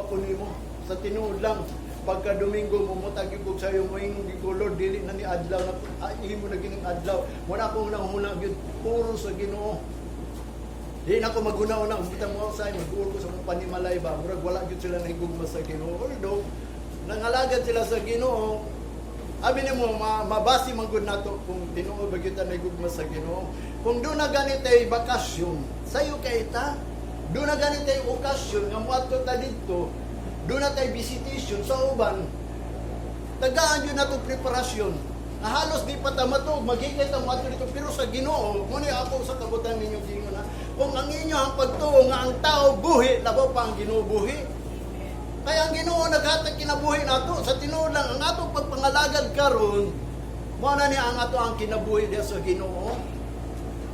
ko nimo. Sa tinuod lang, pagka Domingo mo mutagi ko sa iyo mo ingon ko Lord dili na ni adlaw na imo na gining adlaw. Wala ko nang hunang gyud puro sa Ginoo. Di na ko maguna-una butang mo sa mag-uol ko sa mga panimalay ba. Murag wala gyud sila nahigugma sa Ginoo. Although nangalagad sila sa Ginoo, abi nimo mabasi man gud nato kung tinuod ba gyud ta nahigugma sa Ginoo. Kung do na ganitay bakasyon, sayo kay ta. Do na ganitay okasyon nga moadto ta didto. Do na tay visitation sa uban. Tagaan yun na itong preparasyon. Na halos di pa tamatog, magiging ta moadto dito. Pero sa Ginoo, muna ako sa kabutan ninyo gingon na, kung ang inyo ang pagtuo nga ang tao buhi, labaw pa ang Ginoo buhi. Kaya ang Ginoo naghatag kinabuhi nato. Sa tinuod lang, ang atong pagpangalagad karon, mo na niya ang ato ang kinabuhi diya sa Ginoo.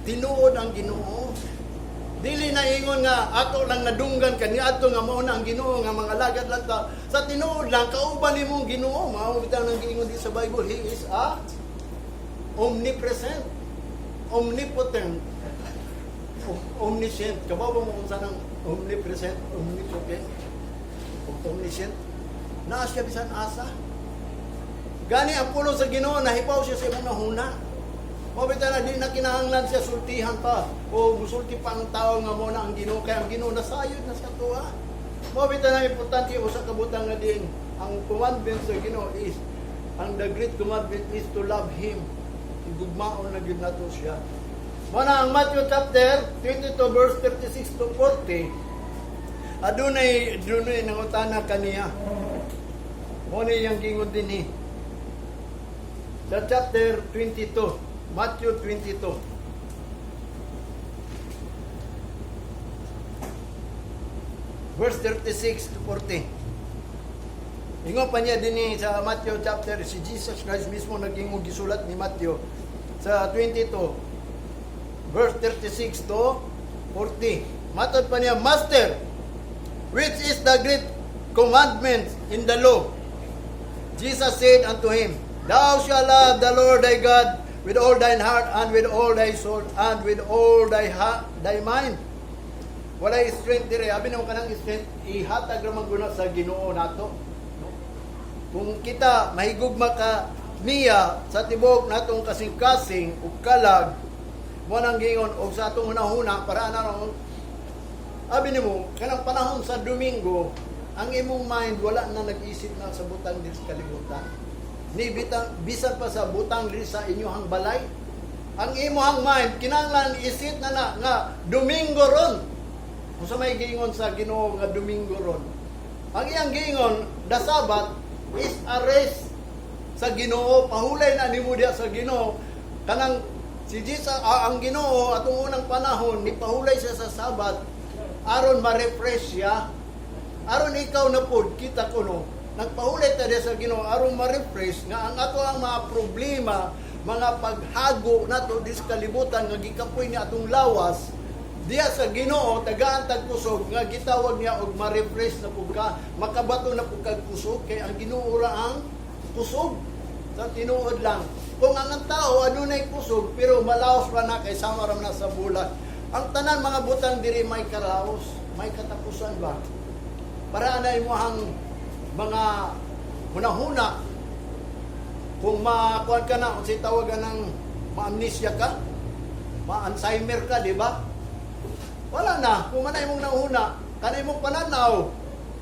Tinuod ang Ginoo. Dili na ingon nga ato lang nadunggan kani ato nga mao na ang Ginoo nga mga lagad lang ta. Sa tinuod lang kauban nimong Ginoo, mao bitaw nang giingon di sa Bible, He is a omnipresent, omnipotent, omniscient. Kabaw mo unsa nang omnipresent, omnipotent, omniscient? Naa siya bisan asa. Gani ang pulo sa Ginoo nahipaw siya sa imong nahuna. Mabita na di na kinahanglan siya sultihan pa o musulti pa ang tao nga mo na ang Ginoo kaya ang Ginoo nasayod na sa tuwa. Mabita na importante o sa kabutang nga din ang commandment sa Ginoo is the great commandment is to love Him. Igugmaon na gyud nato siya. Muna ang Matthew chapter 22 verse 36 to 40. Adunay nangutana kaniya. Muna yang gingon din sa chapter 22. Matthew 22. Verse 36 to 40. Ingon pa niya din sa Matthew chapter, si Jesus Christ mismo naging gisulat ni Matthew sa 22. Verse 36 to 40. Matod pa niya, Master, which is the great commandment in the law? Jesus said unto him, Thou shalt love the Lord thy God with all thine heart, and with all thy soul, and with all thy mind. Walay strength dire. Abi naman kanang strength, ihatag ramang guna sa Ginoo nato. Kung kita mahigugma ka niya sa tibok natong kasing-kasing ug kalag, mo nang gingon og sa atong hunahuna para ana abi nimo kanang panahon sa Domingo, ang imong mind wala na nag-isip na sa butang din sa kalibutan. Ni bisan pa sa butang diri sa inyohang balay, ang imong mind kinahanglan isip na nga Domingo ron. Kung sa may gingon sa Ginoo nga Domingo ron, ang iyang gingon the Sabbath is a rest sa Ginoo. Pahulay na nimo diha sa Ginoo kanang si Jesus ang Ginoo atong unang panahon ni pahulay siya sa Sabbath aron ma-refresh siya, aron ikaw na pod kita kuno nagpahulay ta sa Ginoo aron ma-refresh nga ang ato ang mga problema, mga paghago nato dis kalibutan nga gikapoy ni atong lawas diya sa Ginoo tagaan tag kusog nga gitawag niya og ma-refresh na pud ka, makabato na pud kag kusog kay ang Ginoo ra ang kusog. Sa tinuod lang kung ang tao adunay kusog pero malaos pa na kay sama ra na sa bulat, ang tanan mga butang diri may karaos, may katapusan ba para anay mo ang mga hunahuna. Kung makuan ka na, kung si tawagan ng ma-amnesia ka, ma-Alzheimer ka, di ba? Wala na. Kung manay mong nahuna, kanay mong pananaw.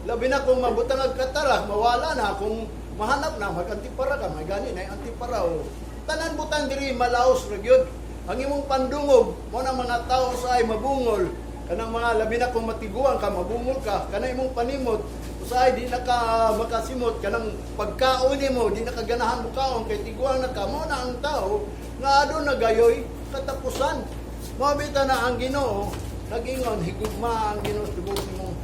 Labi na kung mabutang agkatarak, mawala na. Kung mahanap na, mag-antipara ka, may gani na yung antipara. O. Tanan butang diri, malaos ragyod. Ang imong pandungog, mo na mga tao sa ay mabungol. Kanang mga labi na kung matiguan ka, mabungol ka. Kanang imong panimot, usay di na ka makasimot kanang pagkaon nimo di na kaganahan mo kaon kay tiguang na ka mo na ang tao nga adun nagayoy katapusan. Mabita na ang Ginoo nagingon higugma ang Ginoo tubok nimo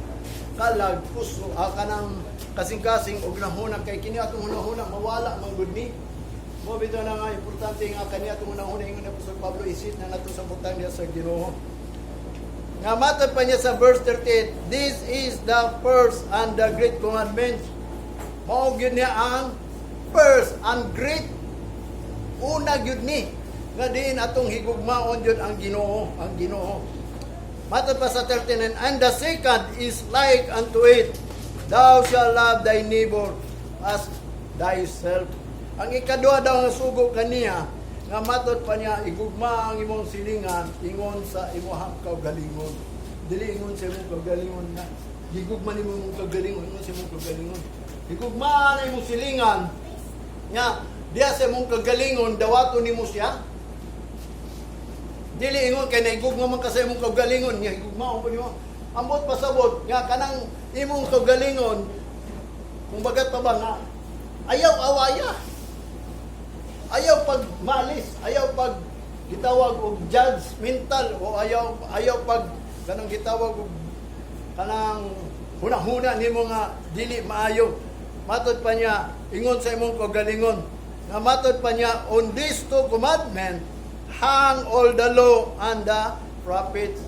kalag puso kanang kasing-kasing og nahuna kay kini atong hunahuna mawala man gud ni. Mabita na nga importante nga kani atong hunahuna ingon na Apostol Pablo isit na nato sa butang niya sa Ginoo. Nga matod pa niya sa verse 38, this is the first and the great commandment. Mao gyud niya ang first and great. Una gyud ni nga diin atong higugmaon gyud ang Ginoo, ang Ginoo. Matod pa sa 39, and the second is like unto it, Thou shalt love thy neighbor as thyself. Ang ikaduha daw nga sugo kaniya, nga matot pa niya, igugma ang imong silingan, ingon sa imuhang kaugalingon. Dili ingon sa imong kaugalingon na, igugma ni imong kaugalingon, ingon sa imong kaugalingon. Igugma na imong silingan, nga, diya sa imong kaugalingon, dawato ni mo siya. Dili ingon, kay naigugma man ka sa imong kaugalingon, nga igugma, mo. Ambot pasabot, nga kanang imong kaugalingon, kung bagat pa ba nga, ayaw awaya. Ayaw pag malis, ayaw pag gitawag og judgmental o ayaw pag kanang gitawag og kanang hunahuna nimo nga dili maayo. Matod pa niya ingon sa imong kaugalingon. Nga matod pa niya, on these two commandments hang all the law and the prophets.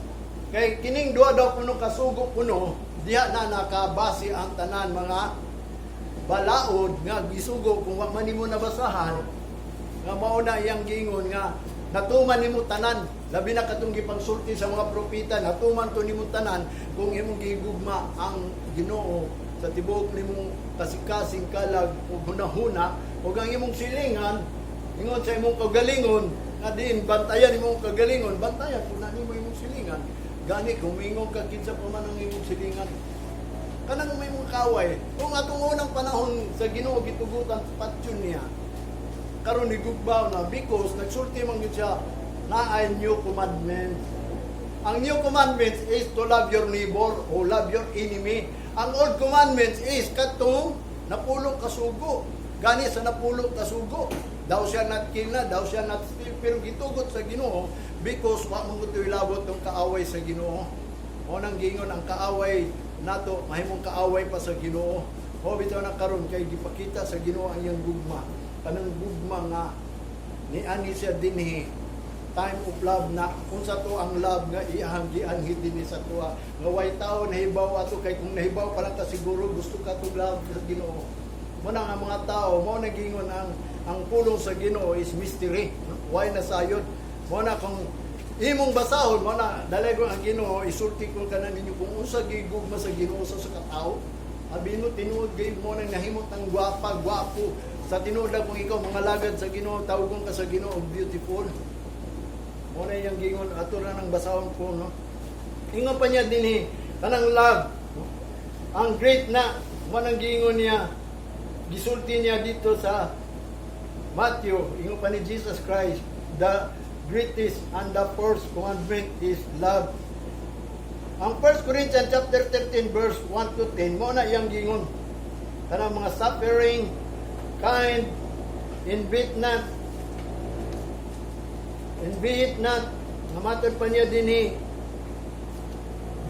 Kay kining duha daw kuno kasugo kuno diha na nakabase ang tanan mga balaod nga gisugo kung wa man nimo nabasahan nga mauna iyang gingon nga natuman nimo tanan, labi na katong gipangsulti sa mga propeta, natuman to nimo tanan kung imong gigugma ang Ginoo sa tibuok nimong kasikasing kalag ug hunahuna ug ang imong silingan ingon sa imong kagalingon nga diin bantayan imong kagalingon, bantayan kun nimo imong silingan. Gani kung mingon ka kinsa pa man ang imong silingan, kanang may mong kaway kung atong unang panahon sa Ginoo gitugutan patyon niya karon ni gugbaw na because nagsulti man gyud siya na ay new commandments. Ang new commandments is to love your neighbor or love your enemy. Ang old commandments is katong napulong kasugo. Gani sa napulong kasugo, daw siya not kill na, daw siya not steal, pero gitugot sa Ginoo because wa man gud ilabot tong kaaway sa Ginoo. O nang gingon ang kaaway nato mahimong kaaway pa sa Ginoo. O bitaw na karon kay gipakita sa Ginoo ang iyang gugma. Kanang gugma nga ni ani siya dinhi time of love na kung sa to ang love nga iyang gianhid dinhi sa tuwa nga way tao nahibaw ato kay kung nahibaw pa lang ka siguro gusto ka to love sa Ginoo mo na nga mga tao mo nagingon ang pulong sa Ginoo is mystery way na sayod mo na kung imong basahon mo na dalago ang Ginoo isulti ko kanan ninyo kung unsa gigugma sa Ginoo sa katao abino tinuod gay mo nang nahimot ang gwapo sa tinuod kung ikaw mga lagad sa Ginoo tawgon ka sa Ginoo beautiful mo na yang gingon ato na nang basahon ko no ingon pa niya dinhi kanang love ang great na mo nang gingon niya gisulti niya dito sa Matthew ingon pa ni Jesus Christ the greatest and the first commandment is love. Ang 1 Corinthians chapter 13 verse 1 to 10 mo na iyang gingon kanang mga suffering kind invite not namatod pa niya dinhi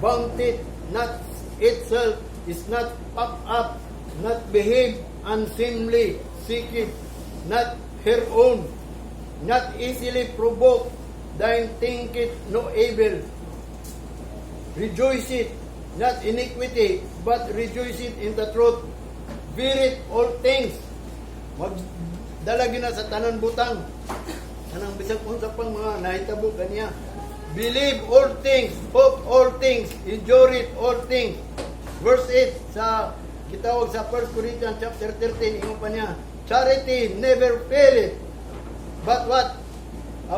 bounted not itself is not puffed up not behave unseemly seek it not her own not easily provoked thine think it no evil rejoice it not iniquity but rejoice it in the truth bear it all things magdalagi na sa tanan butang kanang bisag unsa pang mga nahitabo kaniya believe all things hope all things endure it all things verse 8 sa gitawag sa 1 Corinthians chapter 13 ingon pa niya charity never faileth but what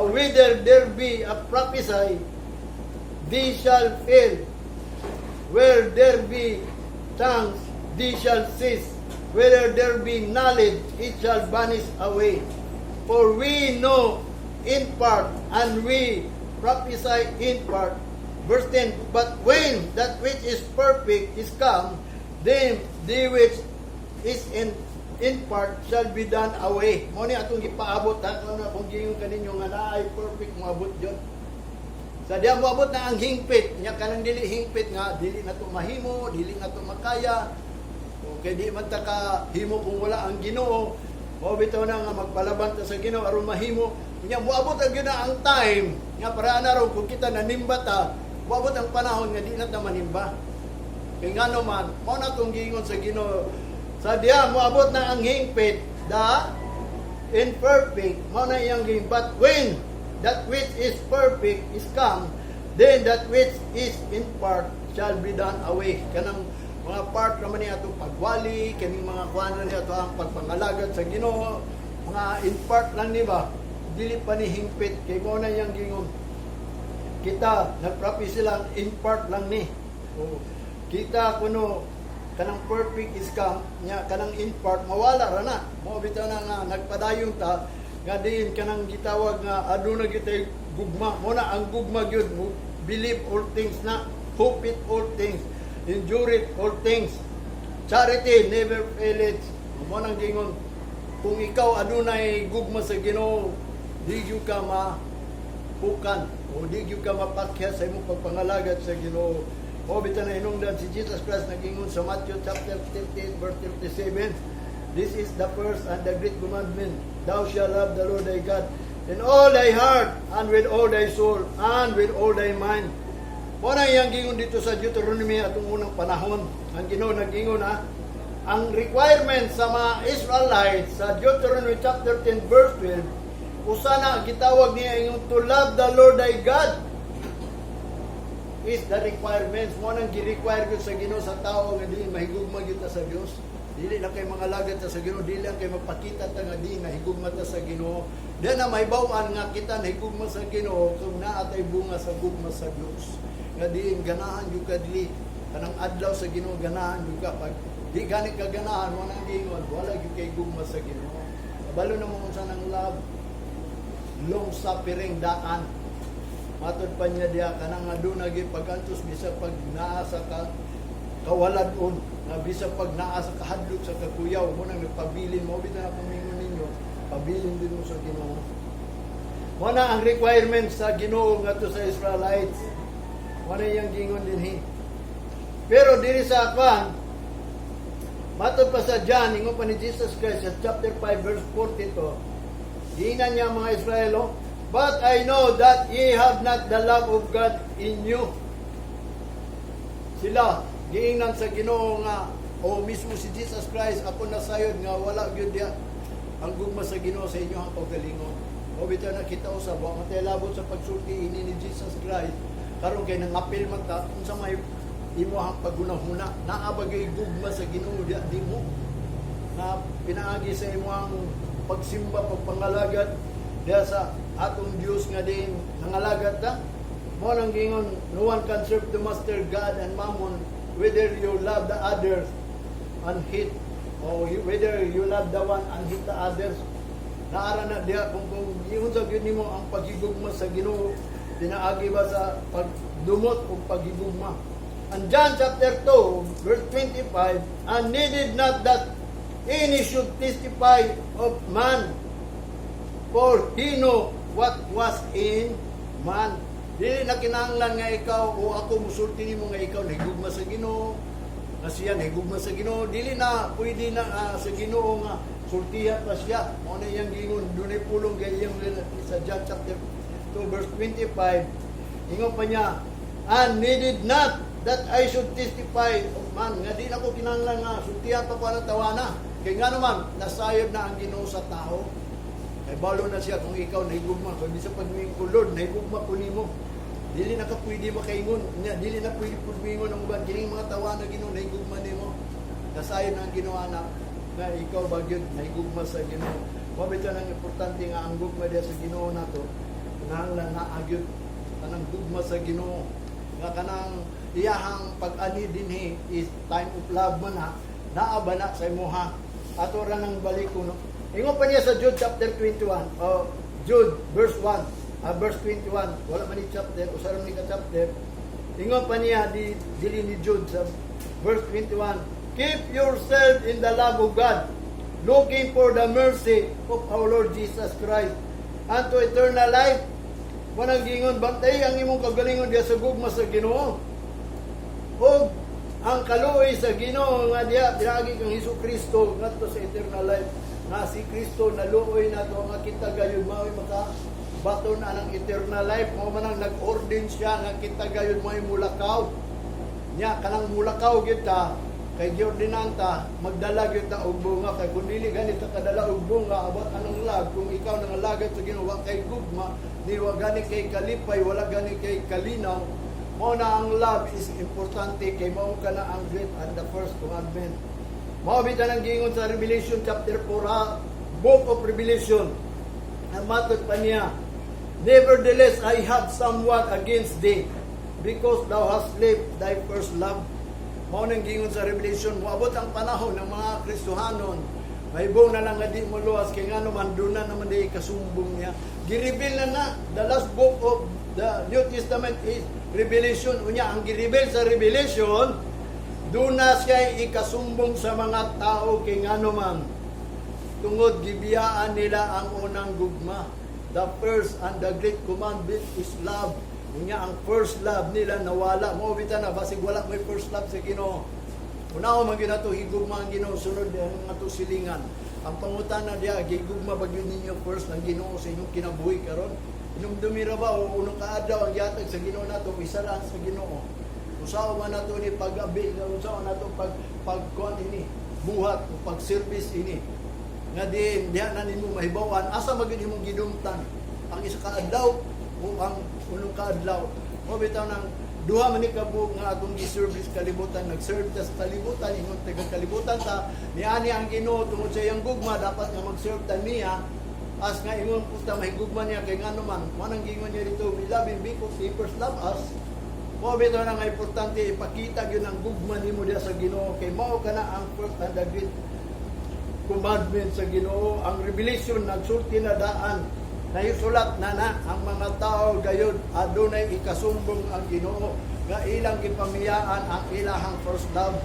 whether there be a prophecy they shall fail where there be tongues they shall cease whether there be knowledge, it shall vanish away. For we know in part, and we prophesy in part. Verse 10, but when that which is perfect is come, then the which is in part shall be done away. Mo ni atong gipaabot ha, kung gingon kaninyo nga naay perfect moabot jud. Sa diya moabot na ang hingpit, nya kanang dili hingpit nga dili na to mahimo, dili na to makaya. Kaya di man ta ka himo kung wala ang Ginoo. O bitaw na nga magpalaban ta sa Ginoo aron mahimo. Nya moabot ang gina ang time nga para na raw kung kita nanimba ta, moabot ang panahon nga di na ta manimba. Kay ngano man, mao na tong giingon sa Ginoo. Sa diya moabot na ang hingpit, the imperfect, mao na iyang ging. But when that which is perfect is come, then that which is in part shall be done away. Kanang mga part naman niya itong pagwali, kaning mga kuwan na niya ito ang pagpangalagad sa Ginoo, mga in part lang ni ba, dili pa ni hingpit, kay mo na yung gingon. Kita, nagprapi silang in part lang ni. O, kita kuno, kanang perfect scam, nya kanang in part, mawala ra na. Mawabita na nga, nagpadayong ta, nga din kanang gitawag nga, aduna kitay gugma. Muna ang gugma gyud mo, believe all things na, hope it all things, endure it all things. Charity never fails. Mo nang gingon, kung ikaw adunay gugma sa Ginoo, di gyud ka mapukan o di gyud ka mapakya sa imong pagpangalagat sa Ginoo. O bitan na hinungdan si Jesus Christ nagingon sa Matthew chapter 13 verse 37. This is the first and the great commandment. Thou shalt love the Lord thy God in all thy heart and with all thy soul and with all thy mind. Muna yung gingon dito sa Deuteronomy atong unang panahon. Ang Ginoo nagingon ang requirement sa mga Israelites sa Deuteronomy chapter 10 verse 12, usana gitawag niya yung to love the Lord thy God is the requirements. Mo nang gi-require gyud sa Ginoo sa tao nga dili mahigugma gyud ta sa Dios. Dili lang kay mga lagad ta sa Ginoo, dili lang kay mapakita ta nga di mahigugma ta sa Ginoo. Di na mahibaw-an nga kita nahigugma sa Ginoo kung naa tay bunga sa gugma sa Dios. Nga diin ganahan gyud ka dili kanang adlaw sa Ginoo, ganahan gyud ka pag di gani ka ganahan mo nang gingon wala gyud kay gugma sa Ginoo. Kabalo na mo unsa nang love, long suffering daan. Matod pa niya diya kanang aduna gyud pagantos bisag pag naa sa kawaladon, na bisag pag naa sa kahadlok sa kakuyaw mo nang nagpabilin mo bitan ang pamingon ninyo, pabilin din mo sa Ginoo. Mo na ang requirement sa Ginoo ngadto sa Israelites. Mo na yang gingon dinhi. Pero diri sa kwan matod pa sa John, ingon pa ni Jesus Christ sa chapter 5 verse 42. Giingnan niya mga Israelo, but I know that ye have not the love of God in you. Sila, giingnan sa Ginoo nga, o mismo si Jesus Christ, ako nasayod nga wala gyud diya ang gugma sa Ginoo sa inyo ang pagkalingon. O bitaw na kita usab, wa matay labot sa pagsulti ini ni Jesus Christ. Karon kay nangapil man ta unsa may imo ang pagunahuna, naa bagay gugma sa Ginoo diya di mo. Na pinaagi sa imo ang pagsimba, pagpangalagad diya sa atong Dios nga din nangalagad ta. Mo nang gingon, no one can serve the master God and mammon, whether you love the others and hate, or whether you love the one and hate the others. Naara na diya kung giunsa gyud nimo ang paghigugma sa Ginoo, pinaagi ba sa pagdumot o paghigugma. And John chapter 2 verse 25, and needed not that any should testify of man, for he know what was in man. Dili na kinahanglan nga ikaw o ako musulti nimo nga ikaw nahigugma sa Ginoo, na siya nahigugma sa Ginoo. Dili na pwede na sa Ginoo nga sultihan pa siya. Mao na iyang gingon dunay pulong kay iyang sa John chapter 2 verse 25. Ingon pa niya, and needed not that I should testify of man. Nga di na ko kinahanglan nga sultihan pa ko ang tawana. Kaya nga naman, nasayod na ang Ginoo sa tao. Ay balo na siya kung ikaw nahigugma. Kung di sa pagmingin ko, Lord, nahigugma ko nimo. Dili na ka pwede makaingon. Dili na pwede pagmingon ang uban. Kining mga tawana Ginoo, nahigugma nimo. Nasayod na ang Ginoo anak. Nga ikaw bagyod, nahigugma sa Ginoo. Mabito nang importante nga ang gugma diya sa Ginoo na to. Kinahanglan na agyod kanang gugma sa Ginoo. Nga kanang iyahang pag-ani dinhi is time of love man ha. Naaba na sa imuha. Ato ra nang balik ko no. Ingon pa niya sa Jude chapter 21, Jude verse 1, verse 21, wala man ni chapter, usaron ni ka chapter. Ingon pa niya dili ni Jude sa verse 21, keep yourself in the love of God, looking for the mercy of our Lord Jesus Christ unto eternal life. Manang gingon, bantay ang imong kagalingon diya sa gugma sa Ginoo. O ang kaluoy sa Ginoo nga diya pinagi kang Hesukristo ngadto sa eternal life. Na si Kristo naluoy na to nga kita gayud mao maka baton na ng eternal life. Mao man ang nag-ordain siya nga kita gayud mao mulakaw. Nya kanang mulakaw gyud ta kay giordinan ta magdala gyud ta og bunga kay kun dili ganit ta kadala og bunga abot anong lag kung ikaw nangalagat sa Ginoo wa kay gugma ni wa gani kay kalipay wala gani kay kalinaw Mao na ang love is importante kay mao ka na ang great and the first commandment. Mao bitan ang giingon sa Revelation chapter 4, Book of Revelation. Ang matod pa niya, nevertheless I have somewhat against thee, because thou hast left thy first love. Mao nang giingon sa Revelation, moabot ang panahon ng mga Kristohanon, mahibong na lang nga di mo luwas, kay nga naman doon na naman di kasumbong niya. Gireveal na the last book of the New Testament is Revelation. Unya, ang gireveal sa Revelation, doon na siya ikasumbong sa mga tao, kay nga naman, tungod gibiyaan nila ang unang gugma. The first and the great commandment is love. Unya, ang first love nila nawala. Mo bita na basig wala may first love sa Ginoo. Una man ginato higugma ang Ginoo, sunod ang ato silingan. Ang pangutana diya gigugma bagyo ninyo first ang Ginoo sa inyong kinabuhi karon. Inong dumira ba o unong kaadlaw ang yatag sa Ginoo nato isaran sa Ginoo. Usaw man nato ni pag-abi, usaw nato pagkuan ini, buhat o pag-service ini. Nga diha na nimo mahibawan asa magid imong gidumtan ang isa ka adlaw o ang unong kaadlaw. Mo bitaw nang duha man ni kabuok nga atong gi-service kalibutan, nag-serve ta sa kalibutan, ingon taga kalibutan ta niani ang Ginoo tungod sa iyang gugma dapat nga mag-serve ta niya. As nga ingon pusta mahigugma niya kay ngano man manang gingon niya dito, we love him because he first love us. Mo bitaw na nga importante ipakita gyud ang gugma nimo diha sa Ginoo kay mao kana ang first and the great commandment sa Ginoo. Ang Revelation nagsulti na daan nayusulat na ang mga tao gayud adunay ikasumbong ang Ginoo nga ilang gipamiyaan ang ilahang first love.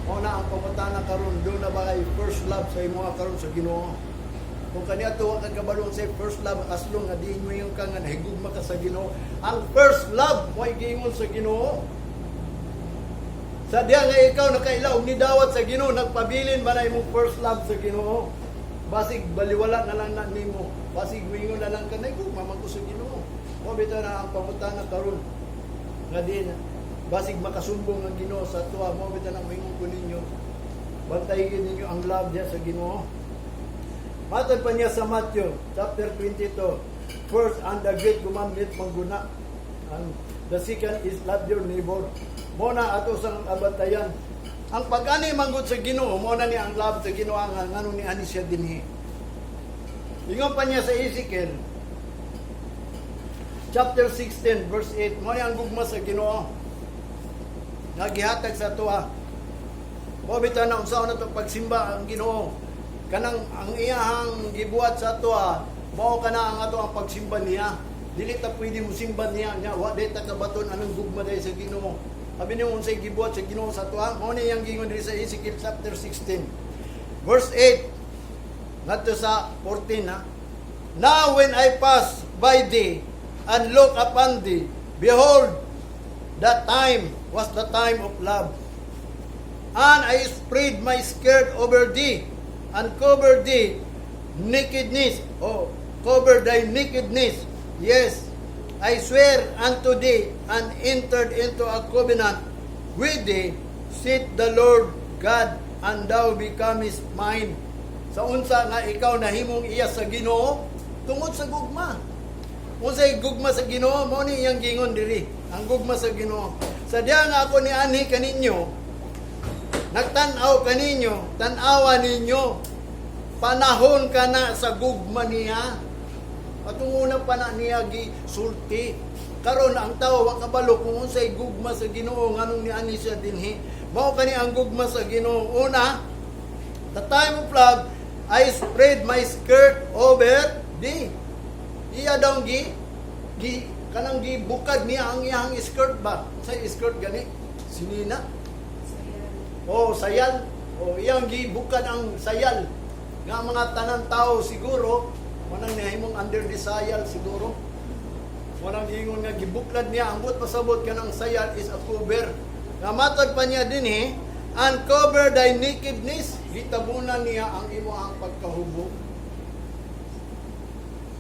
Mo na ang pangutana karon, do na ba kay first love sa imo karon sa Ginoo? Kung kaniya tuwa ka kabalong sa first love, as long nga diin mo yung kang nahigugma ka sa Ginoo, ang first love mo giingon sa Ginoo. Sa diya nga ikaw nakailaw ni dawat sa Ginoo, nagpabilin ba na imong first love sa Ginoo? Basig baliwala na lang na nimo, basig wingon na lang ka na gugma man ko sa Ginoo. O bitaw na ang pangutana karon nga din basig makasumbong ang Ginoo sa tuwa mo bitaw na wingon ko ninyo. Bantayin ninyo ang love diya sa Ginoo. Matod pa niya sa Matthew chapter 22, first and the great commandment mangguna. And the second is love your neighbor. Mo na ato sang abantayan. Ang pag-ani manggod sa Ginoo, mo na ni ang love sa Ginoo nga nganong ni ani siya dinhi. Ingon pa niya sa Ezekiel chapter 16 verse 8, mo ni ang gugma sa Ginoo. Nagihatag sa tuwa. Mo bitaw na unsa na to pagsimba ang Ginoo. Kanang ang iyahang gibuhat sa ato mao kana ang ato ang pagsimba niya. Dili ta pwede mo simba niya wa day ta kabaton anong gugma day sa Ginoo. Sabi niyo unsay gibuhat sa Ginoo sa ato mao ni yang gingon diri sa Ezekiel chapter 16 verse 8 ngadto sa 14 ha. Now when I pass by thee and look upon thee, behold, that time was the time of love, and I spread my skirt over thee and cover thee nakedness, cover thy nakedness. Yes, I swear unto thee and entered into a covenant with thee, saith the Lord God, and thou becomest mine. Sa unsa nga ikaw nahimong iya sa Ginoo tungod sa gugma. Unsay gugma sa Ginoo mao ni iyang gingon diri. Ang gugma sa Ginoo. Sa diya nga ako ni ani kaninyo, nagtanaw kaninyo, tanawa ninyo, panahon ka na sa gugma niya. Atong unang pana niya gisulti. Karon ang tao wa kabalo kung unsay gugma sa Ginoo nganong ni ani siya dinhi. Mao kani ang gugma sa Ginoo. Una, the time of love, I spread my skirt over thee. Iya daw kanang gibukad niya ang iyang skirt ba? Sa skirt gani sinina. Sayal. Iyang gibukad ang sayal. Nga mga tanan tao siguro, manang nahimong under the sayal siguro. Manang ingon nga gibuklad niya, ambot pasabot ka ng sayal is a cover. Nga matod pa niya din uncover thy nakedness, gitabunan niya ang imo ang pagkahubo.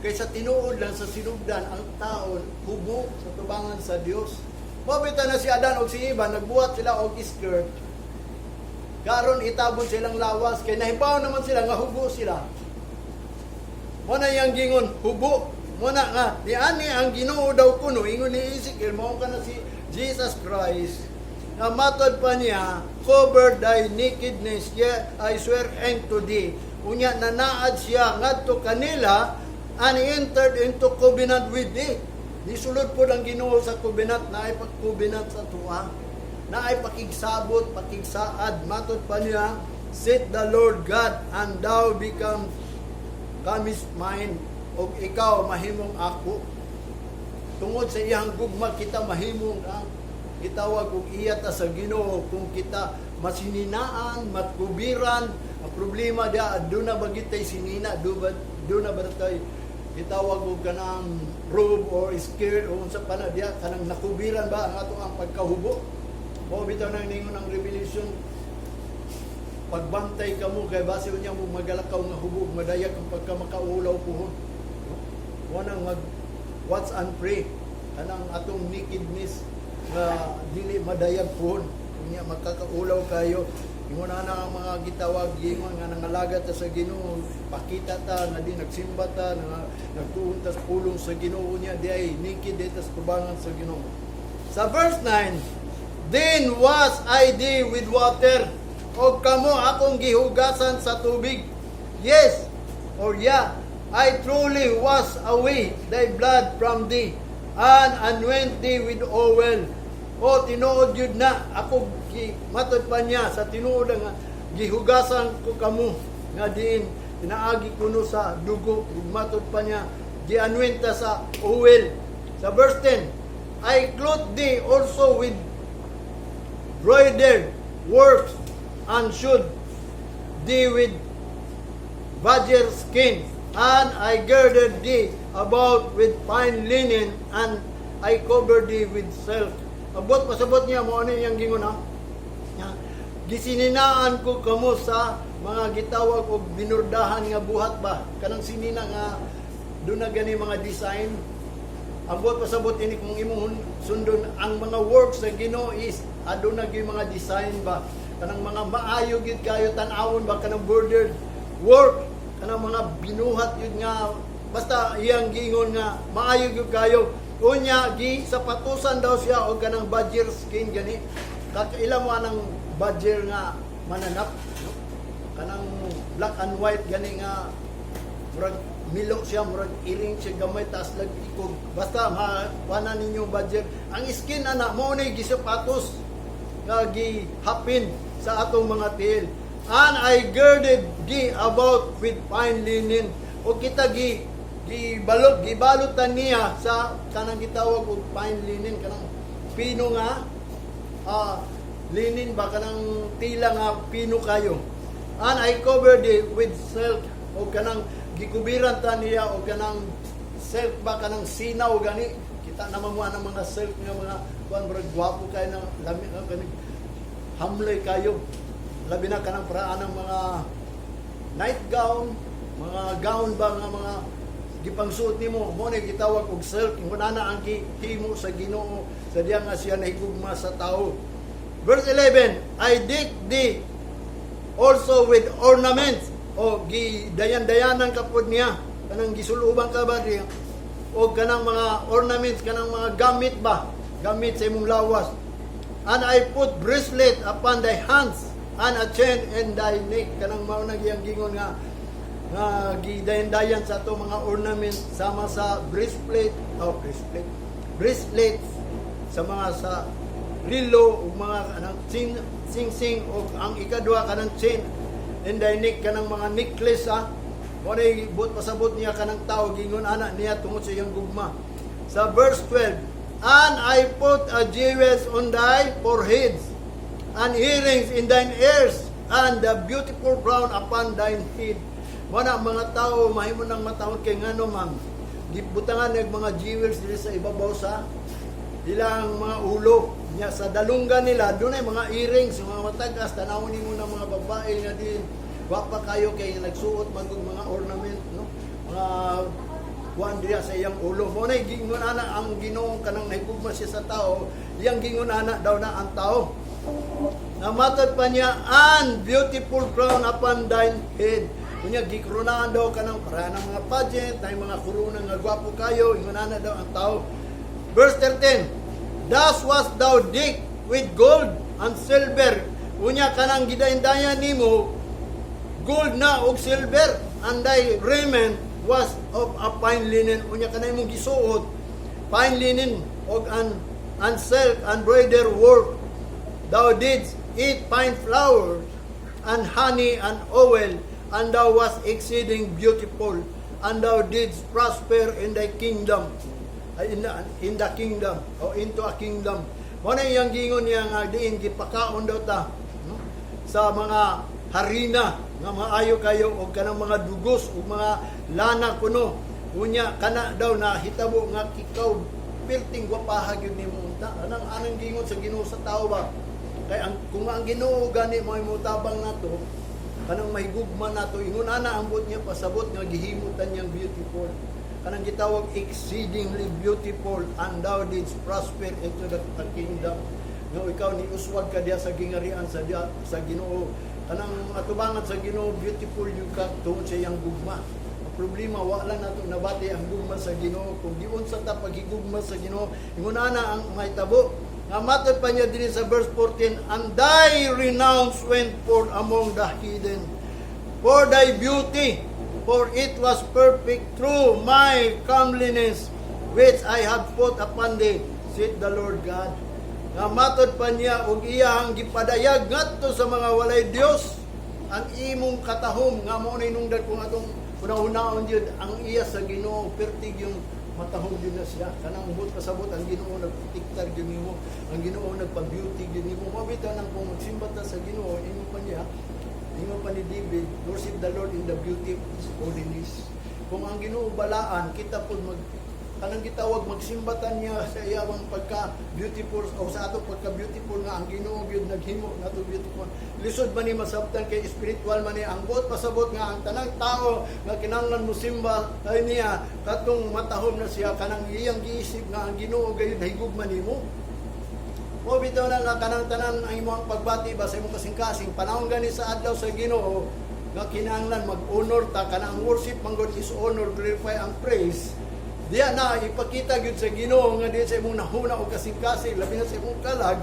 Kaysa tinuod lang sa sinugdan ang tao, hubo sa tubangan sa Dios. Mabita na si Adan o si Eva, nagbuhat sila og skirt. Karon itabon silang lawas kay nahibaw naman sila nga hubo sila. Mo na yang gingon hubo. Mo na nga di ani ang Ginoo daw kuno ingon ni Ezekiel mao kana si Jesus Christ, na matod pa niya, cover thy nakedness, yet I swear unto thee. Unya nanaad siya ngadto kanila, and entered into covenant with thee. Disulod po ng Ginoo sa covenant, na ay pag-covenant sa tuwa, na ay pakigsabot, pakigsaad. Matod pa niya, set the Lord God, and thou comest mine, o ikaw mahimong ako. Tungod sa iyang gugma, kita mahimong gitawag og iya ta sa Ginoo. Kung kita masininaan, matkubiran, ang problema dia do na bagitay sinina, do na ba tay gitawag og kanang robe or skirt o unsa pa na dia kanang nakubiran ba ang ato ang pagkahubo. O bitaw nang ningon ang Revelation, pagbantay kamo kay base unya mo magalakaw nga hubog, madayag ang pagkamakauulaw puhon. Wanang mag watch and pray kanang atong nakedness nga dili madayag puhon, unya makakaulaw kayo. Ingon na ang mga gitawag, ingon nga nangalagat ta sa Ginoo, pakita ta nga di nagsimba ta, nga nagtuon ta sa pulong sa Ginoo niya, di ay naked dito sa tubangan sa Ginoo. Sa verse 9, then was I thee with water, o kamo akong gihugasan sa tubig. Yes, or yeah, I truly wash away thy blood from thee, and anoint thee with oil. O tinuod yun na, ako matod pa niya sa tinuod nga gihugasan ko kamo, nga diin pinaagi kuno sa dugo, matod pa niya gianwenta sa oil. Sa verse 10, I clothe thee also with broidered works, and should thee with badger skin, and I girded thee about with fine linen, and I covered thee with silk. Abot pasabot niya mo ano yung gingon ha? Gisininaan ko kamo sa mga gitawag og binurdahan nga buhat ba, kanang sinina nga do na gani mga design. Abot pasabot ini kung imong sundon ang mga works sa Ginoo is ado na gyud mga design ba, kanang mga maayo gid kayo tan-awon ba, kanang bordered work, kanang mga binuhat yun nga, basta iyang gingon nga maayo gyud kayo. Unya gi sapatusan daw siya og kanang badger skin gani, kakailan mo anang badger nga mananap, no? Kanang black and white gani nga murag milo siya, murag iring siya gamay taas lag ikog, basta mawana ninyo badger. Ang skin ana mo ni gisapatos nga gihapin sa atong mga tiil. And I girded thee about with fine linen, o kita gibalutan niya sa kanang gitawag og fine linen, kanang pino nga linen ba, kanang tila nga pino kayo. And I covered it with silk, o kanang gikubiran ta niya o kanang silk ba, kanang sinaw gani. Kita naman mo ang mga silk nga mga kuan, murag gwapo kayo ng lami gani, hamlay kayo, labi na kanang paraan ng mga night gown, mga gown ba nga mga gipangsuot nimo, mo ni gitawag og silk. Ingon ana ang gihimo sa Ginoo sa diya nga siya nahigugma sa tao. Verse 11, I deck thee also with ornaments, o gidayan-dayanan kapod niya, kanang gisuluban ka ba diya, o kanang mga ornaments, kanang mga gamit ba, gamit sa imong lawas. And I put bracelet upon thy hands, and a chain in thy neck. Kanang mao na giyang gingon nga gidayan-dayan sa ato mga ornament sama sa breastplate sa mga sa rilo ug mga kanang sing-sing, o ang ikadua kanang chain in thy neck, kanang mga necklace mo na ibot pasabot niya kanang tao, gingon ana niya tungod sa iyang gugma. Sa verse 12, and I put a jewels on thy foreheads, and earrings in thine ears, and the beautiful crown upon thine head. Wala mga tao mahimo nang matawag kay ngano man gibutangan ng mga jewels dili sa ibabaw sa ilang mga ulo nya, sa dalunggan nila doon ay mga earrings, mga matagas. Tanawon nimo ng mga babae nga din wapa kayo kay nagsuot magug mga ornament, no, mga kuan diya sa iyang ulo. Mo na gingon ana ang Ginoo kanang nahigugma siya sa tao, iyang gingon ana daw na ang tao. Namatod pa niya, and beautiful crown upon thine head. Kunya gikronahan daw kanang para ng mga pageant, tay mga kuruna nga gwapo kayo, ingon ana daw ang tao. Verse 13, thus was thou decked with gold and silver. Unya kanang gidayon-dayan nimo gold na og silver, and thy raiment was of a fine linen. Unya kanay mong gisuot fine linen og and silk and broider work. Thou didst eat fine flowers and honey and oil, and thou wast exceeding beautiful, and thou didst prosper in thy kingdom, in the kingdom, o into a kingdom. Muna yung gingon niya nga diin gipakaon daw ta, no? Sa mga harina nga maayo kayo o kanang mga dugos o mga lana kuno. Unya kana daw na hitabo nga ikaw perting gwapahag yun nimo unta. Anang gingon sa Ginoo sa tao ba? Kay kung ang Ginoo gani mo mutabang nato, kanang mahigugma nato, ingon ana ambot niya pasabot nga gihimutan niyang beautiful. Kanang gitawag exceedingly beautiful, and thou didst prosper into the kingdom. Nga ikaw ni uswag ka diya sa gingarian sa Ginoo. Kanang atubangan sa Ginoo, beautiful yung ka tungod sa iyang gugma. Ang problema wala nato nabati ang gugma sa Ginoo. Kung di unsa ta paghigugma sa Ginoo, ingon ana ang mahitabo. Nga matod pa niya din sa verse 14, and thy renown went forth among the heathen, for thy beauty, for it was perfect through my comeliness, which I have put upon thee, said the Lord God. Nga matod pa niya, og iyang gipadayag ngadto sa mga walay Dios, ang imong katahom, nga mo ninungdan kung atong una-unaon yun, ang iya sa Ginoo, pertig yung matahong din na siya. Kanang hubot pasabot, ang Ginoo nagtiktar din mo, ang Ginoo nagpa-beauty din mo. Mabita nang kung magsimba ta sa Ginoo, imo pa niya, imo pa ni David, worship the Lord in the beauty of His holiness. Kung ang Ginoo balaan, kita po kanang gitawag magsimbatan niya sa iyang pagka-beautiful o sa ato pagka-beautiful nga ang Ginoo gyud naghimo nato beautiful. Lisod man ni masabtan kay spiritual man ni ang buot pasabot nga ang tanang tao nga kinahanglan mo simba ay niya katong matahom na siya kanang iyang giisip nga ang Ginoo gayud higugman nimo. O bitaw na nga kanang tanan ang imong pagbati ba sa imong kasing-kasing panahon gani sa adlaw sa Ginoo nga kinahanglan mag-honor ta kanang worship man God is honor, glorify and praise. Diya na ipakita gyud sa Ginoo nga di sa imong nahuna o kasing-kasing labi na sa imong kalag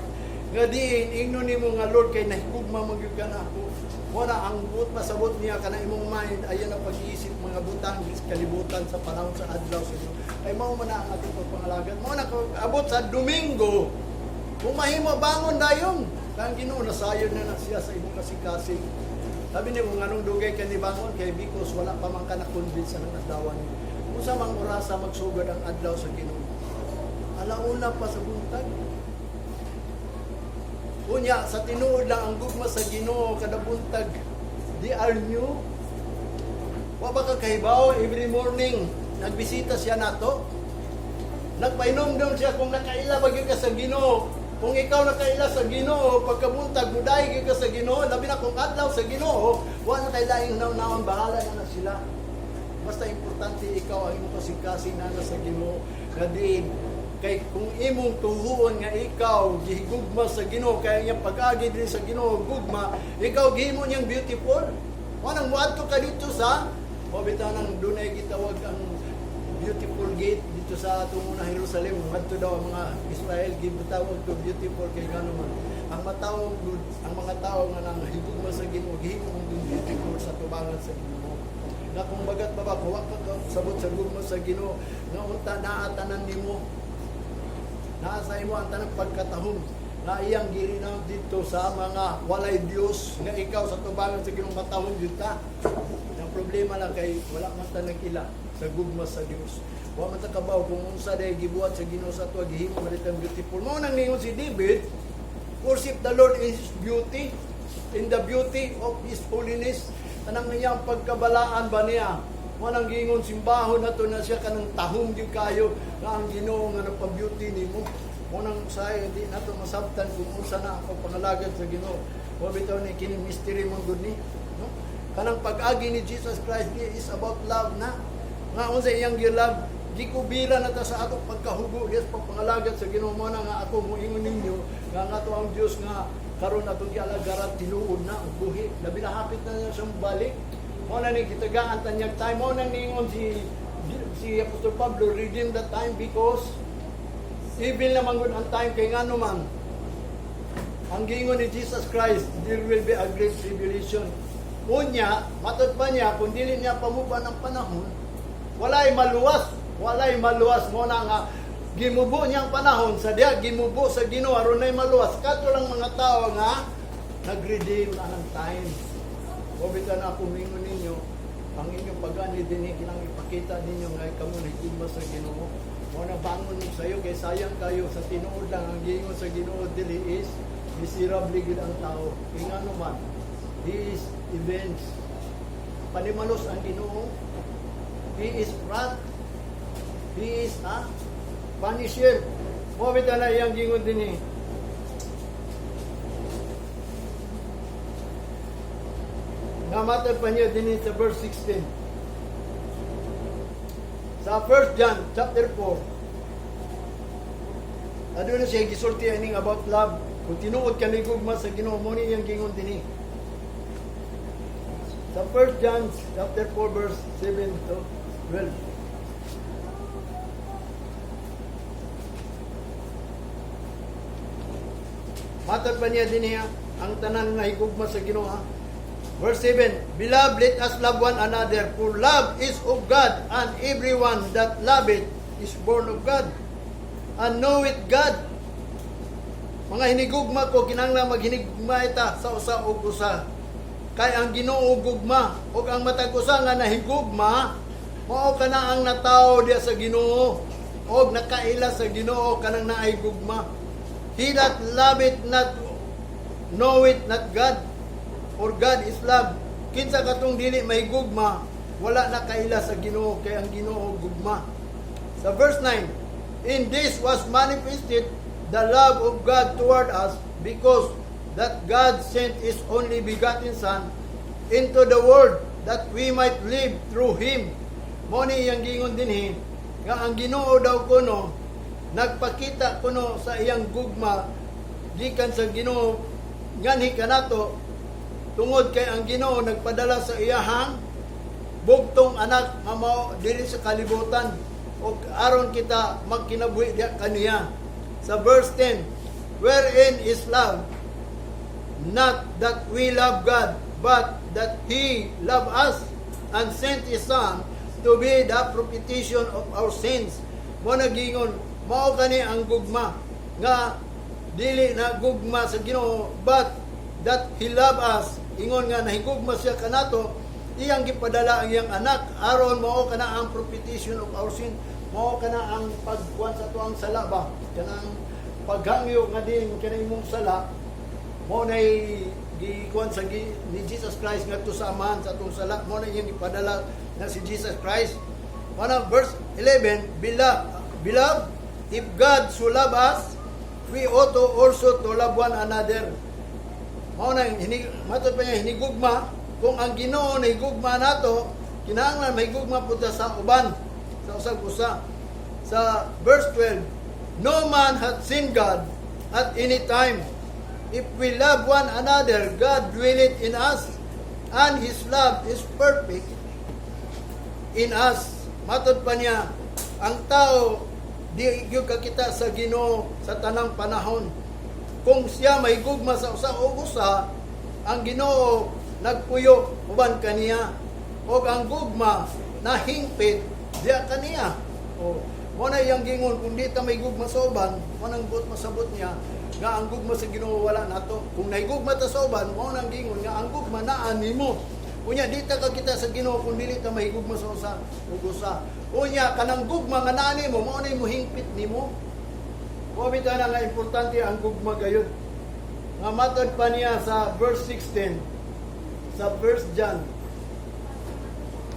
nga diin ingnon nimo nga Lord kay nahigugma man gyud kana ako. Wala ang buot pasabot niya kana imong mind ayan ang pag-iisip mga butang kalibutan sa panahon sa adlaw sa Ginoo. Ay mao man ang ating pagpangalagan. Mao na abot sa Domingo. Kung mahimo bangon dayon, kang Ginoo nasayod na siya sa imong kasing-kasing. Sabi niya kung anong dugay ka ni bangon kay because wala pa man ka na-convince ng adlawan. Kung sa mga orasa magsugod ang adlaw sa Ginoo. Alauna pa sa buntag. Unya, sa tinuod lang ang gugma sa Ginoo kada buntag. Di are new. Wa ba ka kahibaw every morning nagbisita siya nato? Nagpainom daw siya kung nakaila ba ka sa Ginoo. Kung ikaw nakaila sa Ginoo, pagkabuntag muday ka sa Ginoo, labi na kung adlaw sa Ginoo, wa na kay laing naon bahala na sila. Basta importante ikaw ang imong kasing-kasing na sa Ginoo. Kadin kay kung imong tuhuon nga ikaw gihigugma sa Ginoo kay iyang pag-agi din sa Ginoo gugma, ikaw gihimo niyang beautiful. Wanang muadto ka dito sa bitaw nang dunay gitawag ang beautiful gate dito sa atong una Jerusalem. Adto daw ang mga Israel gitawag to beautiful kay ngano man. Ang mga tao nga nang higugma sa Ginoo gihimo ang beautiful sa tubangan sa Ginoo. Na kung bagat ba kuha ka sabot sa gugma sa Ginoo nga unta naatanan nimo naasa imo ang tanang pagkatahom na iyang girinaw dito sa mga walay Dios nga ikaw sa tubangan sa Ginoo matahom jud ta. Ang problema lang kay wala man ta nagila sa gugma sa Dios. Wa man ta kabaw kung unsa day gibuhat sa Ginoo sa tuwa gihimo man beautiful. Mao nang ningon si David, worship the Lord in His beauty, in the beauty of His holiness. Tanang niyang pagkabalaan ba niya? Manang gingon simbahon na to na siya kanang tahong yung kayo na ang Ginoo nga nagpa-beauty nimo. Munang say di nato masabtan kung unsa na ako pangalagad sa Ginoo. Wa bitaw ni kini mystery man gud ni, no? Kanang pag-agi ni Jesus Christ is about love na. Nga unsa iyang gi-love, gikubira na ta sa atong pagkahugo yes pagpangalagad sa Ginoo mo na nga ako moingon ninyo nga ato ang Dios nga karon atong gialagaran tinuod na ang buhi labi na hapit na niya siyang balik mo na ni gitagaan tanyag time mo na ningon si Apostol Pablo redeem the time because Evil naman gud ang time kay ngano man. Ang gingon ni Jesus Christ, there will be a great tribulation. Unya, matod pa niya, kung dili niya pamuba ng panahon, walay maluwas mo na nga, gimubo niyang panahon, sa diya, gimubo sa Ginoo, aron na'y maluwas, kato lang mga tao nga, nag-redeem na ng time. Wabitan na ako mingon ninyo, ang inyong pag-ani din, kinang ipakita ninyo nga kamo nagigma sa Ginoo. Mo na bangon sa iyo, kay sayang kayo, sa tinuod lang, ang gingon sa Ginoo, dili is, miserable gid ang tao. Kaya nga naman, He is events. Panimalos ang Ginoo. He is wrath. He is punisher. Mawit na iyang gingon din eh. Namatay pa niya din sa verse 16. Sa 1 John chapter 4, ano na siya gisulti aning about love. Kung tinuod ka ni gugma sa Ginoo mo ni iyang gingon din eh. Sa 1 John chapter 4 verse 7 to 12. Matod pa niya din niya ang tanan na higugma sa Ginoo. Verse 7, Beloved, let us love one another, for love is of God, and everyone that loveth is born of God, and knoweth God. Mga hinigugma ko, kinahanglan maghinigugma ita sa usa ug usa. Kay ang Ginoo gugma, ug ang matag usa nga nahigugma, mao kana ang natawo diya sa Ginoo, ug nakaila sa Ginoo kanang naay gugma. He that loveth not knoweth not God, for God is love. Kinsa katong dili may gugma, wala na kaila sa Ginoo, kay ang Ginoo gugma. Sa verse 9, in this was manifested the love of God toward us, because that God sent His only begotten Son into the world, that we might live through Him. Mo ni iyang gingon dinhi nga ang Ginoo daw kuno nagpakita kuno sa iyang gugma gikan sa Ginoo nganhi kanato, tungod kay ang Ginoo nagpadala sa iyahang bugtong anak nga mao diri sa kalibutan, ug aron kita magkinabuhi diha kaniya. Sa verse 10, wherein is love, not that we love God, but that He loved us and sent His Son to be the propitiation of our sins. Mo nagingon, mao kani ang gugma nga dili na gugma sa Ginoo, but that He loved us. Ingon nga nahigugma siya kanato, iyang gipadala ang iyang anak aron mao kana ang propitiation of our sin. Mao kana ang pagkuan sa tuang sala ba, kanang paghangyo nga din kanang imong sala, mo nay gikuan sa ni Jesus Christ ngadto sa amahan sa atong sala, mo na iyang ipadala na si Jesus Christ. Mana verse 11, beloved, if God so love us, we ought to also to love one another. Mao na matod pa niya hinigugma, kung ang Ginoo na higugma nato, kinahanglan mahigugma pud sa uban, sa usag usa. Sa verse 12, no man hath seen God at any time. If we love one another, God dwelleth in us, and His love is perfect in us. Matod pa niya, ang tao di gyud kakita sa Ginoo sa tanang panahon. Kung siya may gugma sa usa o usa, ang Ginoo nagpuyo uban kaniya, o ang gugma nahingpit diya kaniya. O mo na iyang gingon, kung di ta may gugma sa uban, mo nang but masabot niya nga ang gugma sa Ginoo wala nato. Kung naigugma ta sa uban, mo nang gingon nga ang gugma naa nimo. Unya di ta kakita sa Ginoo kung dili ta mahigugma sa usa ug usa. Unya kanang gugma nga naa nimo, mao na imo hingpit nimo. O bitaw na nga importante ang gugma gayud. Nga matod pa niya sa verse 16 sa 1 John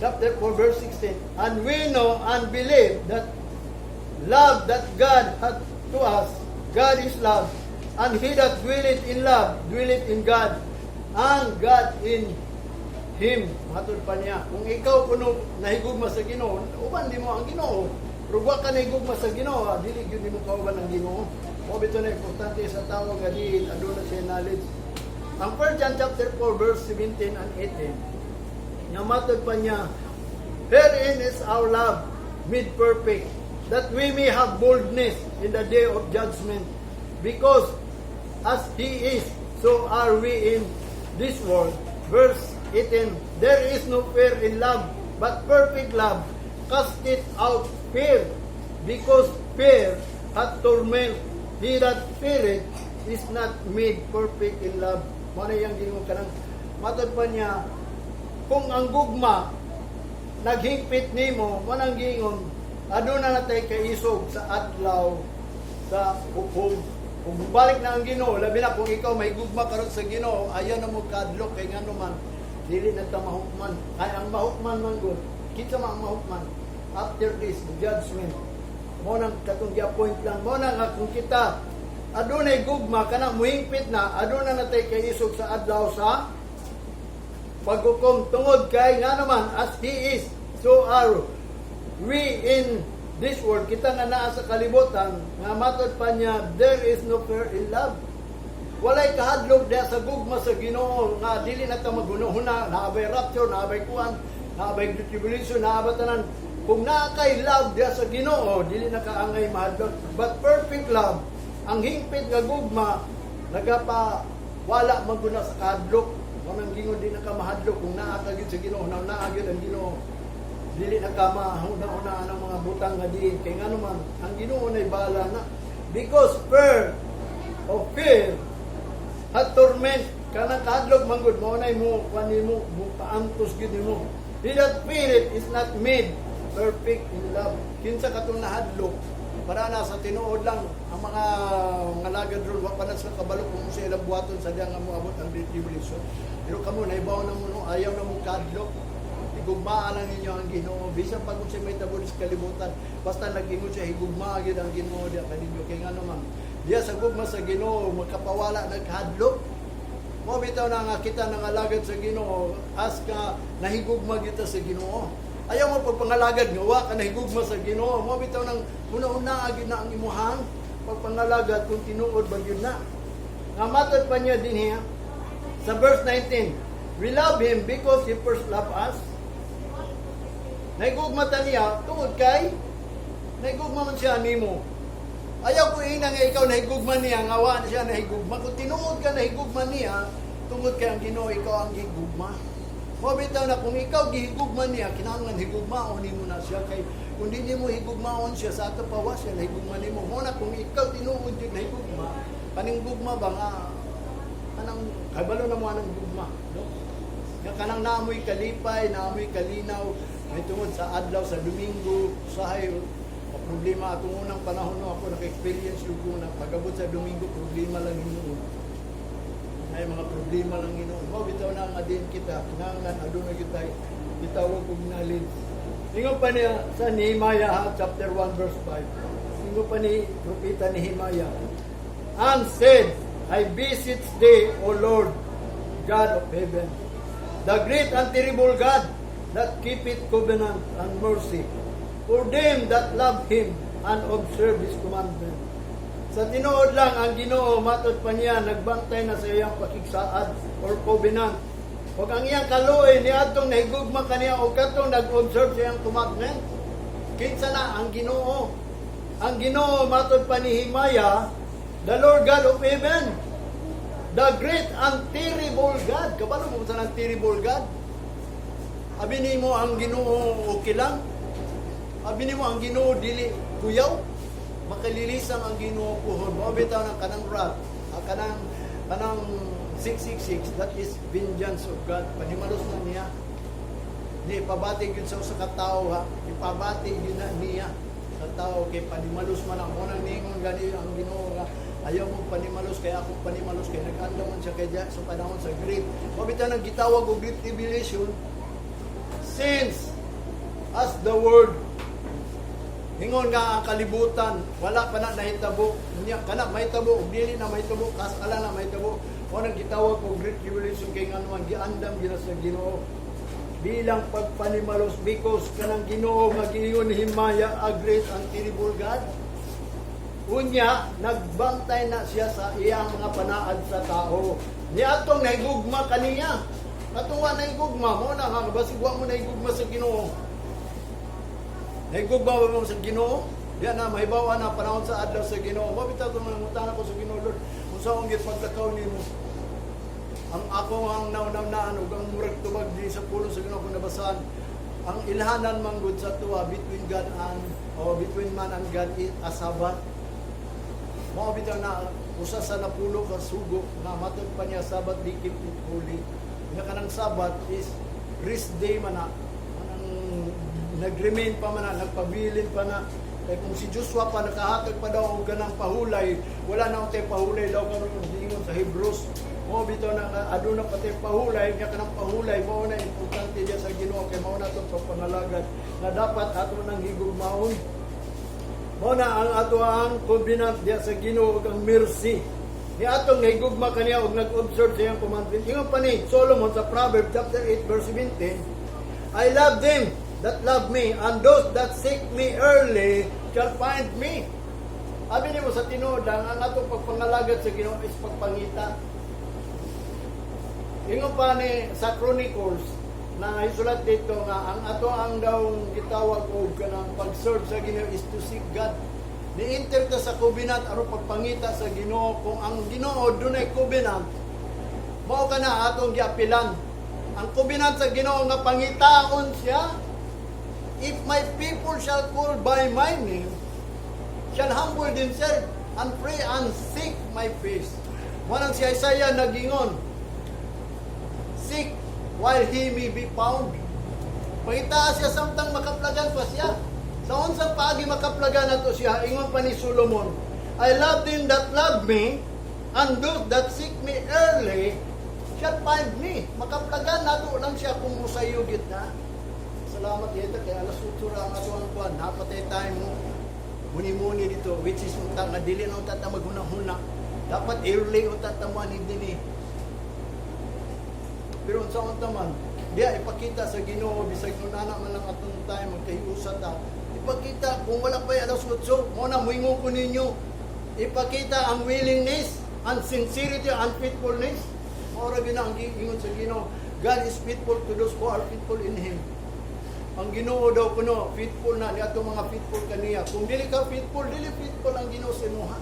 chapter 4 verse 16, and we know and believe that love that God hath to us, God is love, and he that dwelleth in love dwelleth in God, and God in him. Matod pa niya, kung ikaw kuno nahigugma sa Ginoo, uban di mo ang Ginoo. Pero wa ka nahigugma sa Ginoo, dili gyud nimo kauban ang Ginoo. O bito na importante sa tao nga di aduna siya knowledge. Ang 1 John chapter 4 verse 17 and 18, nga matod pa niya, herein is our love made perfect, that we may have boldness in the day of judgment. Because as He is, so are we in this world. Verse 18, there is no fear in love, but perfect love casteth out fear, because fear hath torment. He that feareth is not made perfect in love. Muna yung gingon ka ng matod pa niya, kung ang gugma naghingpit nimo, manang gingon, aduna na tayo kaisog sa adlaw sa hukom. Kung balik na ang Ginoo, labi na kung ikaw may gugma karon sa Ginoo, ayaw na mo kadlok kay ngano man, dili na ta mahukman. Ay ang mahukman man gud, kita man ang mahukman. After this, the judgment. Mo nang katong gi-point lang, mo nang kung kita adunay gugma kana muhingpit na, aduna na tay kaisog sa adlaw sa paghukom tungod kay ngano man as He is, so are we in this world. Kita nga naa sa kalibutan, nga matod pa niya, there is no fear in love. Walay kahadlok diya sa gugma sa Ginoo, nga dili na ta magunahuna, naabay rapture, naabay kuan, naabay tribulation, naabay tanan. Kung naakay love diya sa Ginoo, dili na kaangay mahadlok. But perfect love, ang hingpit nga gugma, nagapa wala maguna sa kahadlok. Kanang gingon di na ka mahadlok kung naakagid sa Ginoo, naagid ang Ginoo. Dili na kama una-una ang mga butang nga diin kay ngano man ang Ginoo nay bala na, because fear of fear at torment kanang kahadlok manggod mo nay mo kanimo mo paantos gid nimo. He that feareth is not made perfect in love. Kinsa katong nahadlok para na sa tinuod lang ang mga ngalagad ron wa pa na sa kabalo kung sa ilang buhaton sa diya nga moabot ang tribulation. Pero kamo naibaw na mo no, ayaw na mo kadlok. Higugmaan lang ninyo ang Ginoo. Bisan pag kung siya may tabon sa kalibutan, basta nag-ingon siya, higugma agad ang Ginoo diya kaninyo. Kaya nga naman, diya sa gugma sa Ginoo, magkapawala, naghadlok. Mo bitaw na nga kita nangalagad sa Ginoo, as ka nahigugma kita sa Ginoo. Ayaw mo pagpangalagad nga, wa ka nahigugma sa Ginoo. Mo bitaw nang una-una agad na ang imuhang pagpangalagad kung tinuod ba yun na. Nga matod pa niya din niya, sa verse 19, we love Him because He first loved us. Naigugma ta niya, tungod kay, naigugma man siya nimo. Ayaw ko ina nga ikaw nahigugma niya, ngawa na siya nahigugma. Kung tinuod ka nahigugma niya, tungod kay ang Ginoo, ikaw ang higugma. Mabitaw na kung ikaw gihigugma niya, kinahanglan higugmaon nimo na siya. Kay kung di mo higugmaon siya, sa ato pawa siya, nahigugma nimo. Muna kung ikaw tinuod yun nahigugma, kaning gugma ba nga, kanang kabalo na mo anang gugma. No? Kanang naamoy kalipay, naamoy kalinaw, may tungod sa adlaw, sa Domingo, usahay, problema. Atong unang panahon no, ako naka-experience yung na pag-abot sa Domingo, problema lang inoon. May mga problema lang inoon. Bitaw na nga din kita, kinangan, adun na kita, itawag kong nalin. Ingon pa niya sa Nehemiah, chapter 1, verse 5. Ingon pa ni propeta Nehemiah, and said, I beseech thee, O Lord, God of heaven, the great and terrible God, that keepeth covenant and mercy for them that love Him and observe His commandment. Sa tinuod lang ang Ginoo, matod pa niya, nagbantay na sa iyang pakigsaad or covenant. Huwag ang iyang kaluoy ni atong nahigugma kaniya o katong nag-observe sa iyang commandment. Kinsa na ang Ginoo? Ang Ginoo, matod pa ni Nehemiah, the Lord God of heaven, the great and terrible God. Kabalo mo sa ng terrible God? Abi nimo ang Ginoo okay lang. Abi nimo ang Ginoo dili kuyaw. Makalilisang ang Ginoo kuhon. Mo bitaw ng kanang wrath, kanang 666, that is vengeance of God. Panimalos na niya. Ni pabati gyud sa katao ha. Ipabati gyud na niya sa tao kay panimalos man ang unang ningon gani ang Ginoo nga ayaw mo panimalos kay ako panimalos kay nag-andam man siya kay sa panahon sa great. Mo bitaw nang gitawag og great tribulation. Since as the word hingon nga ang kalibutan wala pa na nahitabo niya kana mahitabo ug dili na mahitabo kasala na mahitabo o nang gitawag og great tribulation kay ngano ang giandam gina sa Ginoo bilang pagpanimalos because kanang Ginoo magiingon himaya a great and terrible God. Unya nagbantay na siya sa iyang mga panaad sa tao ni atong nahigugma kaniya. Katungwa na igugma mo na nga, basig wa mo na igugma sa Ginoo. Naigugma mo sa Ginoo? Diyan na mahibawa na panahon sa adlaw sa Ginoo. Mo bitaw tong nangutana ko sa Ginoo, Lord, unsa ang gipagtakaw nimo? Ang ako ang naunang ug ang murag tubag di sa pulo sa Ginoo kung nabasahan. Ang ilhanan manggod sa tuwa between God and between man and God is a Sabbath. Mao bitaw na usa sa napulo ka sugo na matod pa niya Sabbath, di keep it holy. Nga kanang Sabbath is rest day man na. Nag-remain pa man na, nagpabilin pa na. Kaya kung si Joshua pa nakahatag pa daw og ganang pahulay, wala na ang pahulay daw karon dingon sa Hebrews. Mo bitaw na aduna pa tay pahulay, nga kanang pahulay mao na importante diya sa Ginoo kay mao na to pangalagad na dapat ato nang higugmaon. Mao na ang ato ang covenant diya sa Ginoo ug ang mercy. Ni atong higugma kaniya og nag-observe sa iyang commandment. Ingon pa ni Solomon sa Proverbs chapter 8 verse 17, I love them that love me, and those that seek me early shall find me. Abi ni mo sa tinuod ang atong pagpangalagad sa Ginoo is pagpangita. Ingon pa ni sa Chronicles na isulat dito nga ang ato ang daw gitawag og kanang pag-serve sa Ginoo is to seek God. Ni-enter ta sa covenant aron pagpangita sa Ginoo. Kung ang Ginoo dunay covenant, mao kana atong giapilan. Ang covenant sa Ginoo nga pangitaon siya, if my people shall call by my name, shall humble themselves and pray and seek my face. Manang si Isaiah nagingon, seek while he may be found. Pangita siya samtang makaplagan pa siya. Sa unsang paagi makaplagan nato siya, ingon pa ni Solomon, I love them that love me, and those that seek me early shall find me. Makaplagan nato lang siya kung musayugit na. Salamat dito kay alas 8 ra ang ato ang kuan. Napatay tayo mo. Muni-muni dito, which is unta nga dili na unta ta maghunang-huna. Dapat early unta ta mo ni. Pero unsa unta man, diya ipakita sa Ginoo bisag nun ana man ang atong time magkahiusa ta. Ipakita kung wala pa alas 8, mo na muingon ko ninyo. Ipakita ang willingness, and sincerity, and faithfulness. Ora ginang ingon sa Ginoo, God is faithful to those who are faithful in Him. Ang Ginoo daw kuno, faithful na ni ato mga faithful kaniya. Kung dili ka faithful, dili faithful ang Ginoo sa imuha.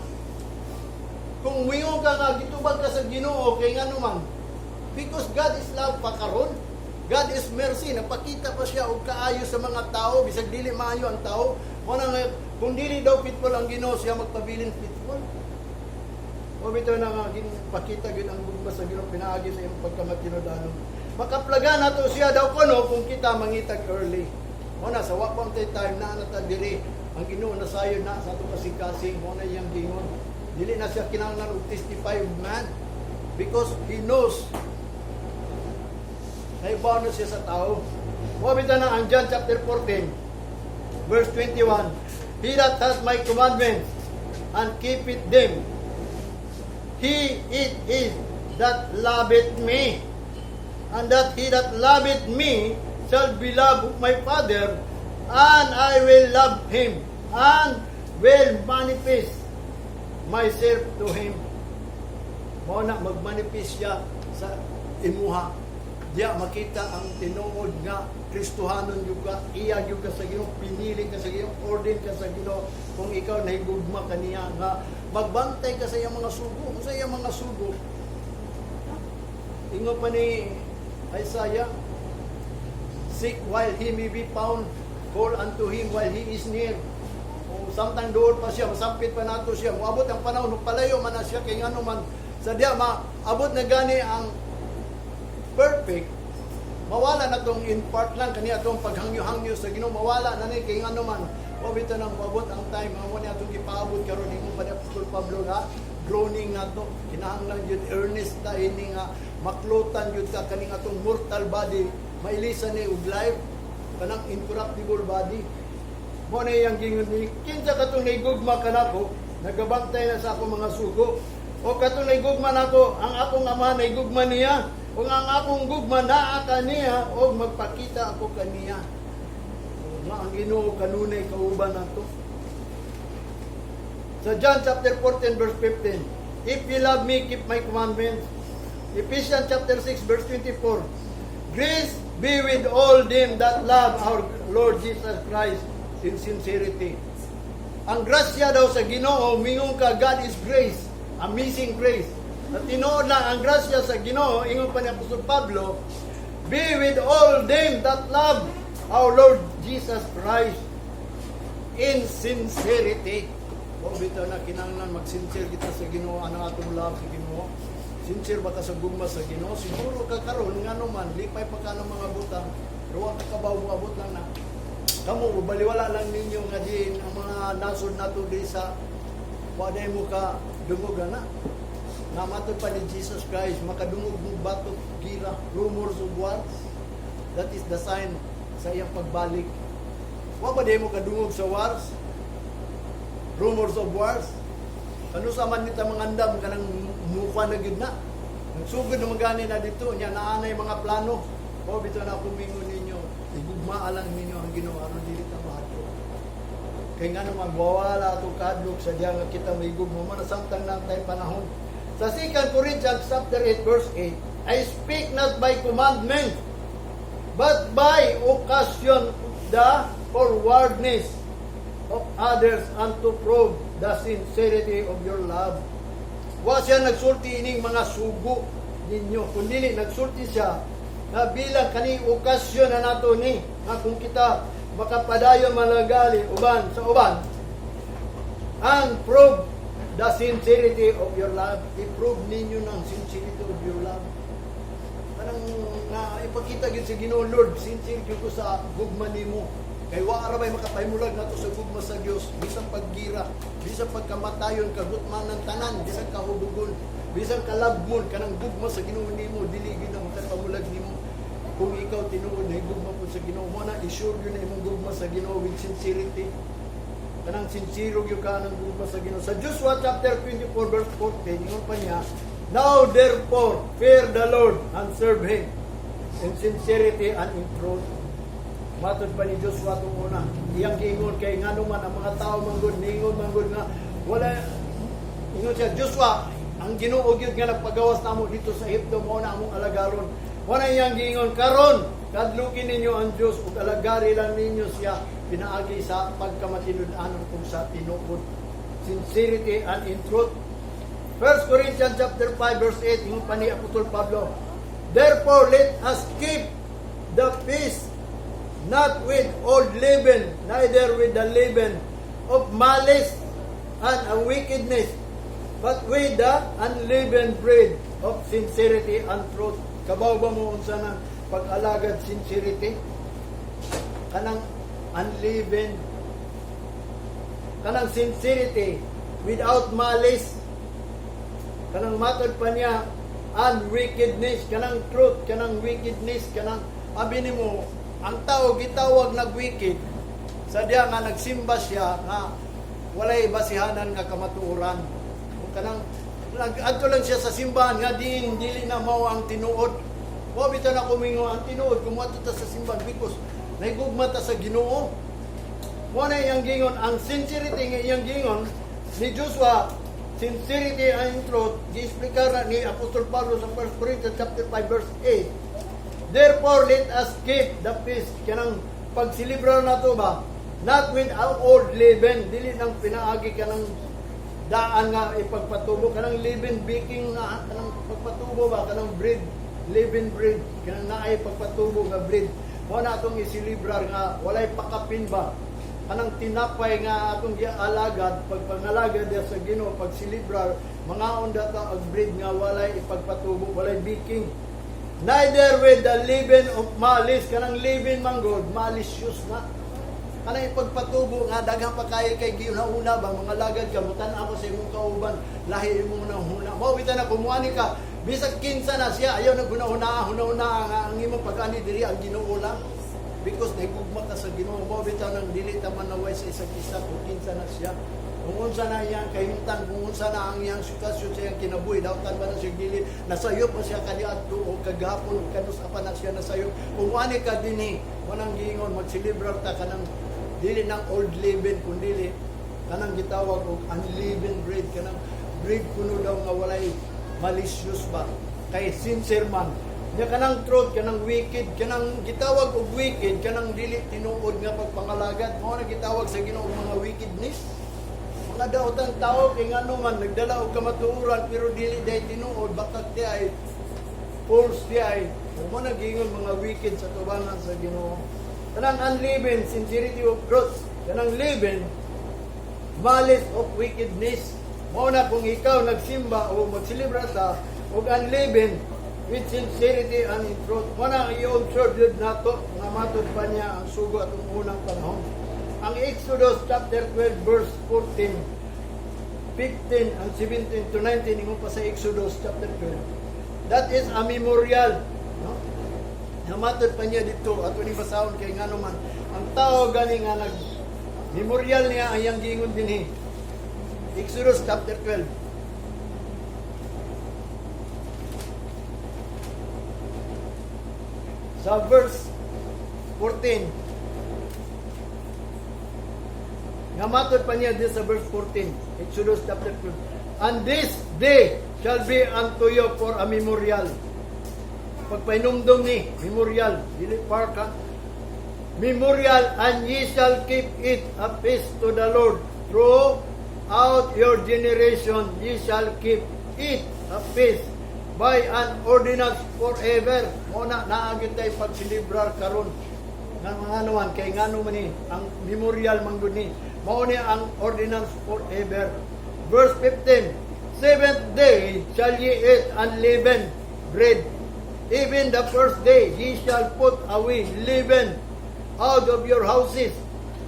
Kung muingon ka nga gitubag ka sa Ginoo kay ngano man, because God is love pa karon. God is mercy, napakita pa siya og kaayo sa mga tao bisag dili maayo ang tao. Mo na nga kung dili daw faithful ang Ginoo, siya magpabilin faithful. O bitaw na nga pakita gyud ang gugma sa Ginoo pinaagi sa imong pagkamatinodanon. Makaplagan nato siya daw kuno kung kita mangitag early. Mo na sa wa pa time na nata diri ang Ginoo nasayod na sa ato kasing-kasing. Mo na iyang gingon. Dili na siya kinahanglan og testify of man because he knows naibaw na siya sa tao. Mabita na ang John chapter 14, verse 21. He that has my commandments and keepeth them, he it is that loveth me. And that he that loveth me shall be loved of my Father, and I will love him, and will manifest myself to him. Mao na magmanifest siya sa imuha. Diya makita ang tinuod nga Kristohanon yung ka, iya yung ka sa Ginoo, pinili ka sa Ginoo, ordain ka sa Ginoo, kung ikaw nahigugma kaniya nga magbantay ka sa iyang mga sugo. Kung sa iyang mga sugo, ingon pa ni Isaiah, seek while he may be found, call unto him while he is near. O samtang doon pa siya, masampit pa nato siya, moabot ang panahon, palayo man na siya, kay ngano man, sa diya maabot na gani ang perfect, mawala na tong in part lang kaniya tong paghangyo-hangyo sa Ginoo, mawala na ni kay ngano man. O bitaw nang moabot ang time amo ni atong gipaabot karon imo pa ni Apostol Pablo nga groaning nato, kinahanglan jud earnest ta ini nga maklutan jud ka kaning atong mortal body, mailisan ni og life kanang incorruptible body. Mo na iyang gingon ni kinsa katong naigugma kanako, nagabantay na sa akong mga sugo. O katong naigugma nako, ang akong ama naigugma niya. Kung ang akong gugma naa kaniya, o magpakita ako kaniya. Nga ang Ginoo kanunay kauban nato. Sa John chapter 14 verse 15, if you love me, keep my commandments. Ephesians chapter 6 verse 24, grace be with all them that love our Lord Jesus Christ in sincerity. ang grasya daw sa Ginoo, mingon ka, God is grace, amazing grace. At tinuod lang ang grasya sa Ginoo, ingon pa ni Apostol Pablo, be with all them that love our Lord Jesus Christ in sincerity. O bitaw na kinahanglan mag-sincere kita sa Ginoo, anang atong love sa Ginoo. Sincere ba ka sa gugma sa Ginoo? Siguro ka karon nga naman, lipay pa ka ng mga butang, ruwa ka kabaw-abot lang na. Kamu, baliwala lang ninyo nga din ang mga nasod nato di sa waday mo ka dungoga na. Namatod pa ni Jesus Christ, makadungog mo batok, gira, rumors of wars. That is the sign sa iyang pagbalik. Wa ba di mo kadungog sa wars? Rumors of wars? Kano sa man nita mga andam ka ng mukha na gid na. Nagsugod na magani na dito, niya naanay mga plano. O bito na kumingon ninyo, igugmaa lang ninyo ang Ginoo aron dili ta mahadlok. Kay nga naman mawala ato kadlok sa diya nga kita may gugma man samtang nang tay panahon. Sa 2 Corinthians chapter 8 verse 8, I speak not by commandment, but by occasion of the forwardness of others and to prove the sincerity of your love. Wa siya nagsulti ining mga sugo ninyo, kundi nagsulti siya na bilang kani okasyon na nato ni nga kung kita makapadayon malagali uban sa uban and prove the sincerity of your love. I-prove ninyo ng sincerity of your love. Parang nga ipakita gid sa Ginoo, Lord, sincere gyud ko sa gugma nimo. Kay wa ara bay makapahimulag nato sa gugma sa Dios, bisan paggira, bisan pagkamatayon, kagutman ng tanan, bisan kahubugon, bisan kalabmon kanang gugma sa Ginoo nimo, dili gyud na makapamulag nimo. Kung ikaw tinuod na gugma po sa Ginoo mo na, i-sure yun na imong gugma sa Ginoo with sincerity. Kanang sincero yung ka ng gugma sa Ginoo. Sa Joshua chapter 24 verse 14, yung pa niya, now therefore fear the Lord and serve Him in sincerity and in truth. Matod pa ni Joshua itong una. Iyang giingon kay nga naman ang mga tao manggod, ningon manggod nga, wala, ingon siya, Joshua, ang Ginoo gyud nga nagpagawas namo dito sa Egypto, mo na among alagaron. Wala iyang giingon, karon kadlukin ninyo ang Dios ug alagari lang ninyo siya pinaagi sa pagkamatinud-anon kung sa tinuod. Sincerity and in truth. 1 Corinthians chapter 5 verse 8, yung pa ni Apostol Pablo, therefore let us keep the peace, not with old leaven, neither with the leaven of malice and wickedness, but with the unleavened bread of sincerity and truth. Kabaw ba mo unsa ng pag-alagad sincerity? Kanang unleavened, kanang sincerity without malice, kanang matod pa niya unwickedness, kanang truth, kanang wickedness, kanang abi nimo ang tao gitawag nag-wicked sa diya nga nagsimba siya nga walay basihanan nga kamatuoran. Kanang adto lang siya sa simbahan nga dili na mao ang tinuod. Wa bitaw na kumingo ang tinuod kung adto ta sa simbahan because naigugma ta sa Ginoo. Mo na iyang gingon ang sincerity nga iyang gingon ni Joshua, sincerity and truth gi-explicar ni Apostol Pablo sa 1 Corinthians chapter 5 verse 8. Therefore, let us keep the peace. Kanang pagsilibra na to ba? Not with our old leaven. Dili nang pinaagi ka ng daan nga ipagpatubo. Kanang leaven baking na, kanang pagpatubo ba? Kanang bread, leaven bread. Kanang naay pagpatubo nga bread. Mo na atong isilibrar nga, walay pakapin ba? Kanang tinapay nga atong gialagad, pagpangalagad sa Ginoo, pagsilibrar, mga onda ta og bread nga walay ipagpatubo, walay baking. Neither with the leaven of malice, kanang leaven manggod, malicious na. Kanang ipagpatubo nga daghang pa kay giuna-una ba mga lagad ka mutan ako sa imong kauban, lahi mo na huna. Mao bitan na kumuani ka, bisag kinsa na siya ayaw na huna-una nga ang imong pag-ani diri ang Ginoo lang. Because nagugma ka sa Ginoo, mao bitan nang dili ta manaway sa isang isa kung kinsa na siya. Kung unsa na iyang kahimtang, kung unsa na ang iyang sitwasyon sa iyang kinabuhi, daotan ba na siya dili, nasayo pa siya kaniadto o kagahapon, kanus pa na siya nasayo. Kung ani ka dinhi, wanang giingon, magsilibrar ta kanang dili ng old leaven, kundi kanang gitawag og unleavened bread, kanang bread kuno daw nga walay malicious ba, kay sincere man. Nya kanang truth, kanang wicked, kanang gitawag og wicked, kanang dili tinuod nga pagpangalagad, mao na gitawag sa Ginoo mga wickedness. mga daotang tao kay ngano man nagdala og kamatuoran pero dili day tinuod bakag ti ay false ti ay mo nagingon mga wicked sa tubangan sa Ginoo. Kanang unleavened sincerity of truth, kanang leaven malice of wickedness. Mao na kung ikaw nagsimba o magsilibra sa og unleavened with sincerity and in truth. Mao na i-observe yun nato nga matod pa niya ang sugo atong unang panahon. Ang Exodus chapter 12 verse 14, 15 and 17 to 19 ingon pa sa Exodus chapter 12. That is a memorial, no? Namatod pa niya dito ato ni basahon kay ngano man ang tao gani nga nag memorial niya ang iyang giingon dinhi. Exodus chapter 12. Sa verse 14. Namatod pa niya din sa verse 14. Exodus chapter 12. And this day shall be unto you for a memorial. Pagpainumdum ni, memorial. Dili park ha. Memorial, and ye shall keep it a feast to the Lord. Throughout your generation, ye shall keep it a feast by an ordinance forever. Muna, naagit tayo pagsilibrar karon ng mga naman, kay ngano man ni, ang memorial manggod ni. Mao ni ang ordinance forever. Verse 15, seventh day shall ye eat unleavened bread. Even the first day ye shall put away leaven out of your houses.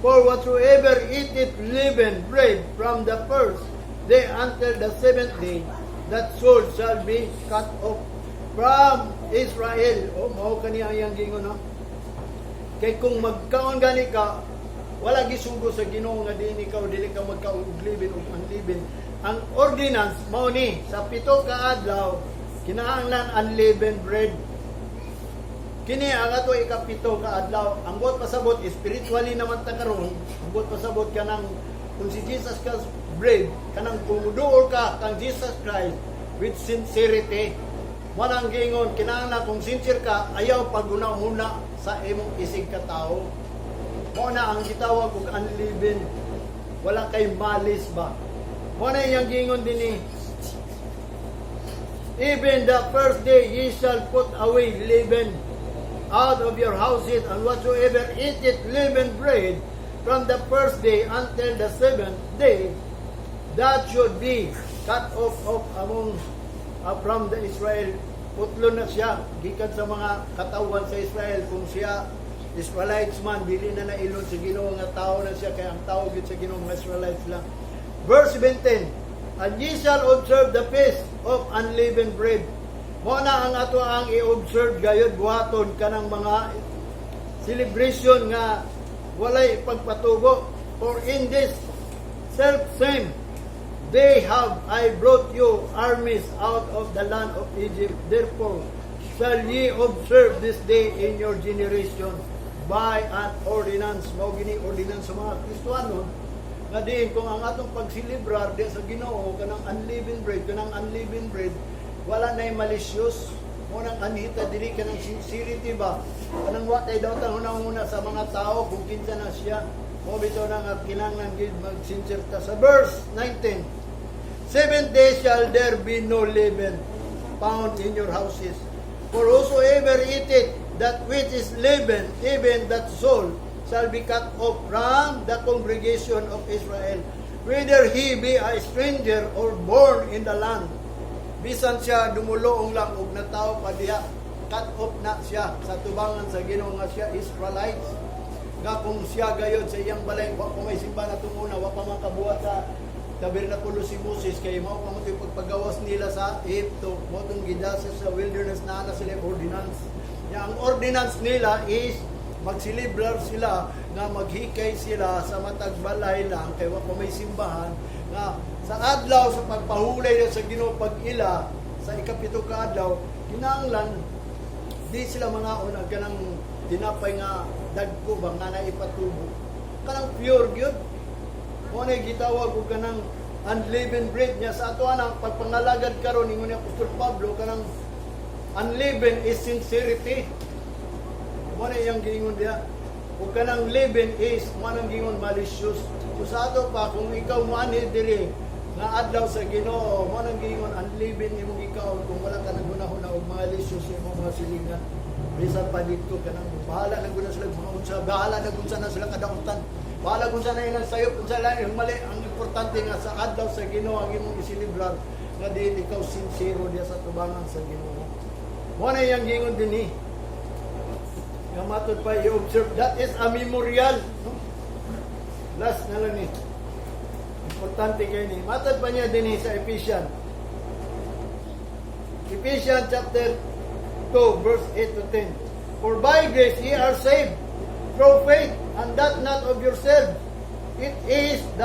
For whatsoever eateth leavened bread from the first day until the seventh day, that soul shall be cut off from Israel. O, mao kaniya ang gingon, no? Kay kung magkaon gani ka, wala gisugo sa Ginoo nga diin ikaw dili ka magkauglibin ug unleavened. Ang ordinance mao ni sa 7 ka adlaw kinahanglan unleavened bread. Kini ang ato ikapito ka adlaw. Ang buot pasabot spiritually naman ta karon. Ang buot pasabot kanang kung si Jesus Christ bread kanang kumuduol ka kang Jesus Christ with sincerity. Manang gingon kinahanglan kung sincere ka ayaw paguna-una sa imong isig ka tao. Mo na ang gitawag og unleavened. Wala kay malis ba. Mo na iyang gingon dinhi. Even the first day ye shall put away leaven out of your houses, and whatsoever eateth leavened bread from the first day until the seventh day, that should be cut off among from the Israel. Putlo na siya gikan sa mga katawan sa Israel. Kung siya Israelites man, dili na nailon sa Ginoo nga tao na siya, kaya ang tao gid sa Ginoo nga Israelites lang. Verse 17, and ye shall observe the feast of unleavened bread. Mo na ang ato ang i-observe gayud buhaton kanang mga celebration nga walay pagpatubo. For in this self same they have I brought you armies out of the land of Egypt. Therefore shall ye observe this day in your generation by an ordinance. Mao gini ordinance sa mga Kristiyano nga diin kung ang atong pagsilibrar di sa Ginoo kanang unleavened bread wala nay malicious. Mo nang anhita diri kanang sincerity ba kanang wa tay daw ta hunahuna sa mga tao kung kinsa na siya. Mo bitaw na nga kinahanglan gid mag-sincere ta. Sa verse 19, 7 days shall there be no leaven found in your houses. For whosoever eateth that which is leaven, even that soul shall be cut off from the congregation of Israel, whether he be a stranger or born in the land. Bisan siya dumulong lang og natao pa diha, cut off na siya sa tubangan sa Ginoo nga siya Israelites. Nga kung siya gayod sa iyang balay, wa pa may simba na tunguna, wa pa makabuhat sa tabernakulo si Moses, kay mao pa mo pagpagawas nila sa Egypto, mo tong gidasa sa wilderness na sila ordinance. Ang ordinance nila is magsilibrar sila nga maghikay sila sa matag balay lang kay wa pa may simbahan nga sa adlaw sa pagpahulay sa Ginoo pag-ila sa ikapito ka adlaw kinahanglan di sila mga una kanang tinapay nga dagko ba nga naipatubo kanang pure gyud mo na gitawag og kanang unleavened bread niya sa ato anang pagpangalagad karon ingon ni Apostol Pablo kanang unleavened is sincerity. Mo na iyang giingon diha. ug kanang living is manang gingon malicious. Usado pa kung ikaw manid diri nga adlaw sa Ginoo, manang gingon ang living imong ikaw kung wala ka nagunahon og malicious imong mga silingan. Bisan pa dito kanang bahala na gud sila mga unsa, bahala na gud na sila kadaotan. Bahala kung sa na ilang sayop, kung sa lang yung mali, ang importante nga sa adlaw sa Ginoo ang imong isilibrar nga di ikaw sincero diya sa tubangan sa Ginoo. Mo na yang gingon dinhi. Nga matod pa i-observe, that is a memorial. No? Last na lang ni. Importante kayo ni. Matod pa niya dinhi sa Ephesians. Ephesians chapter 2 verse 8 to 10. For by grace ye are saved through faith, and that not of yourselves. It is the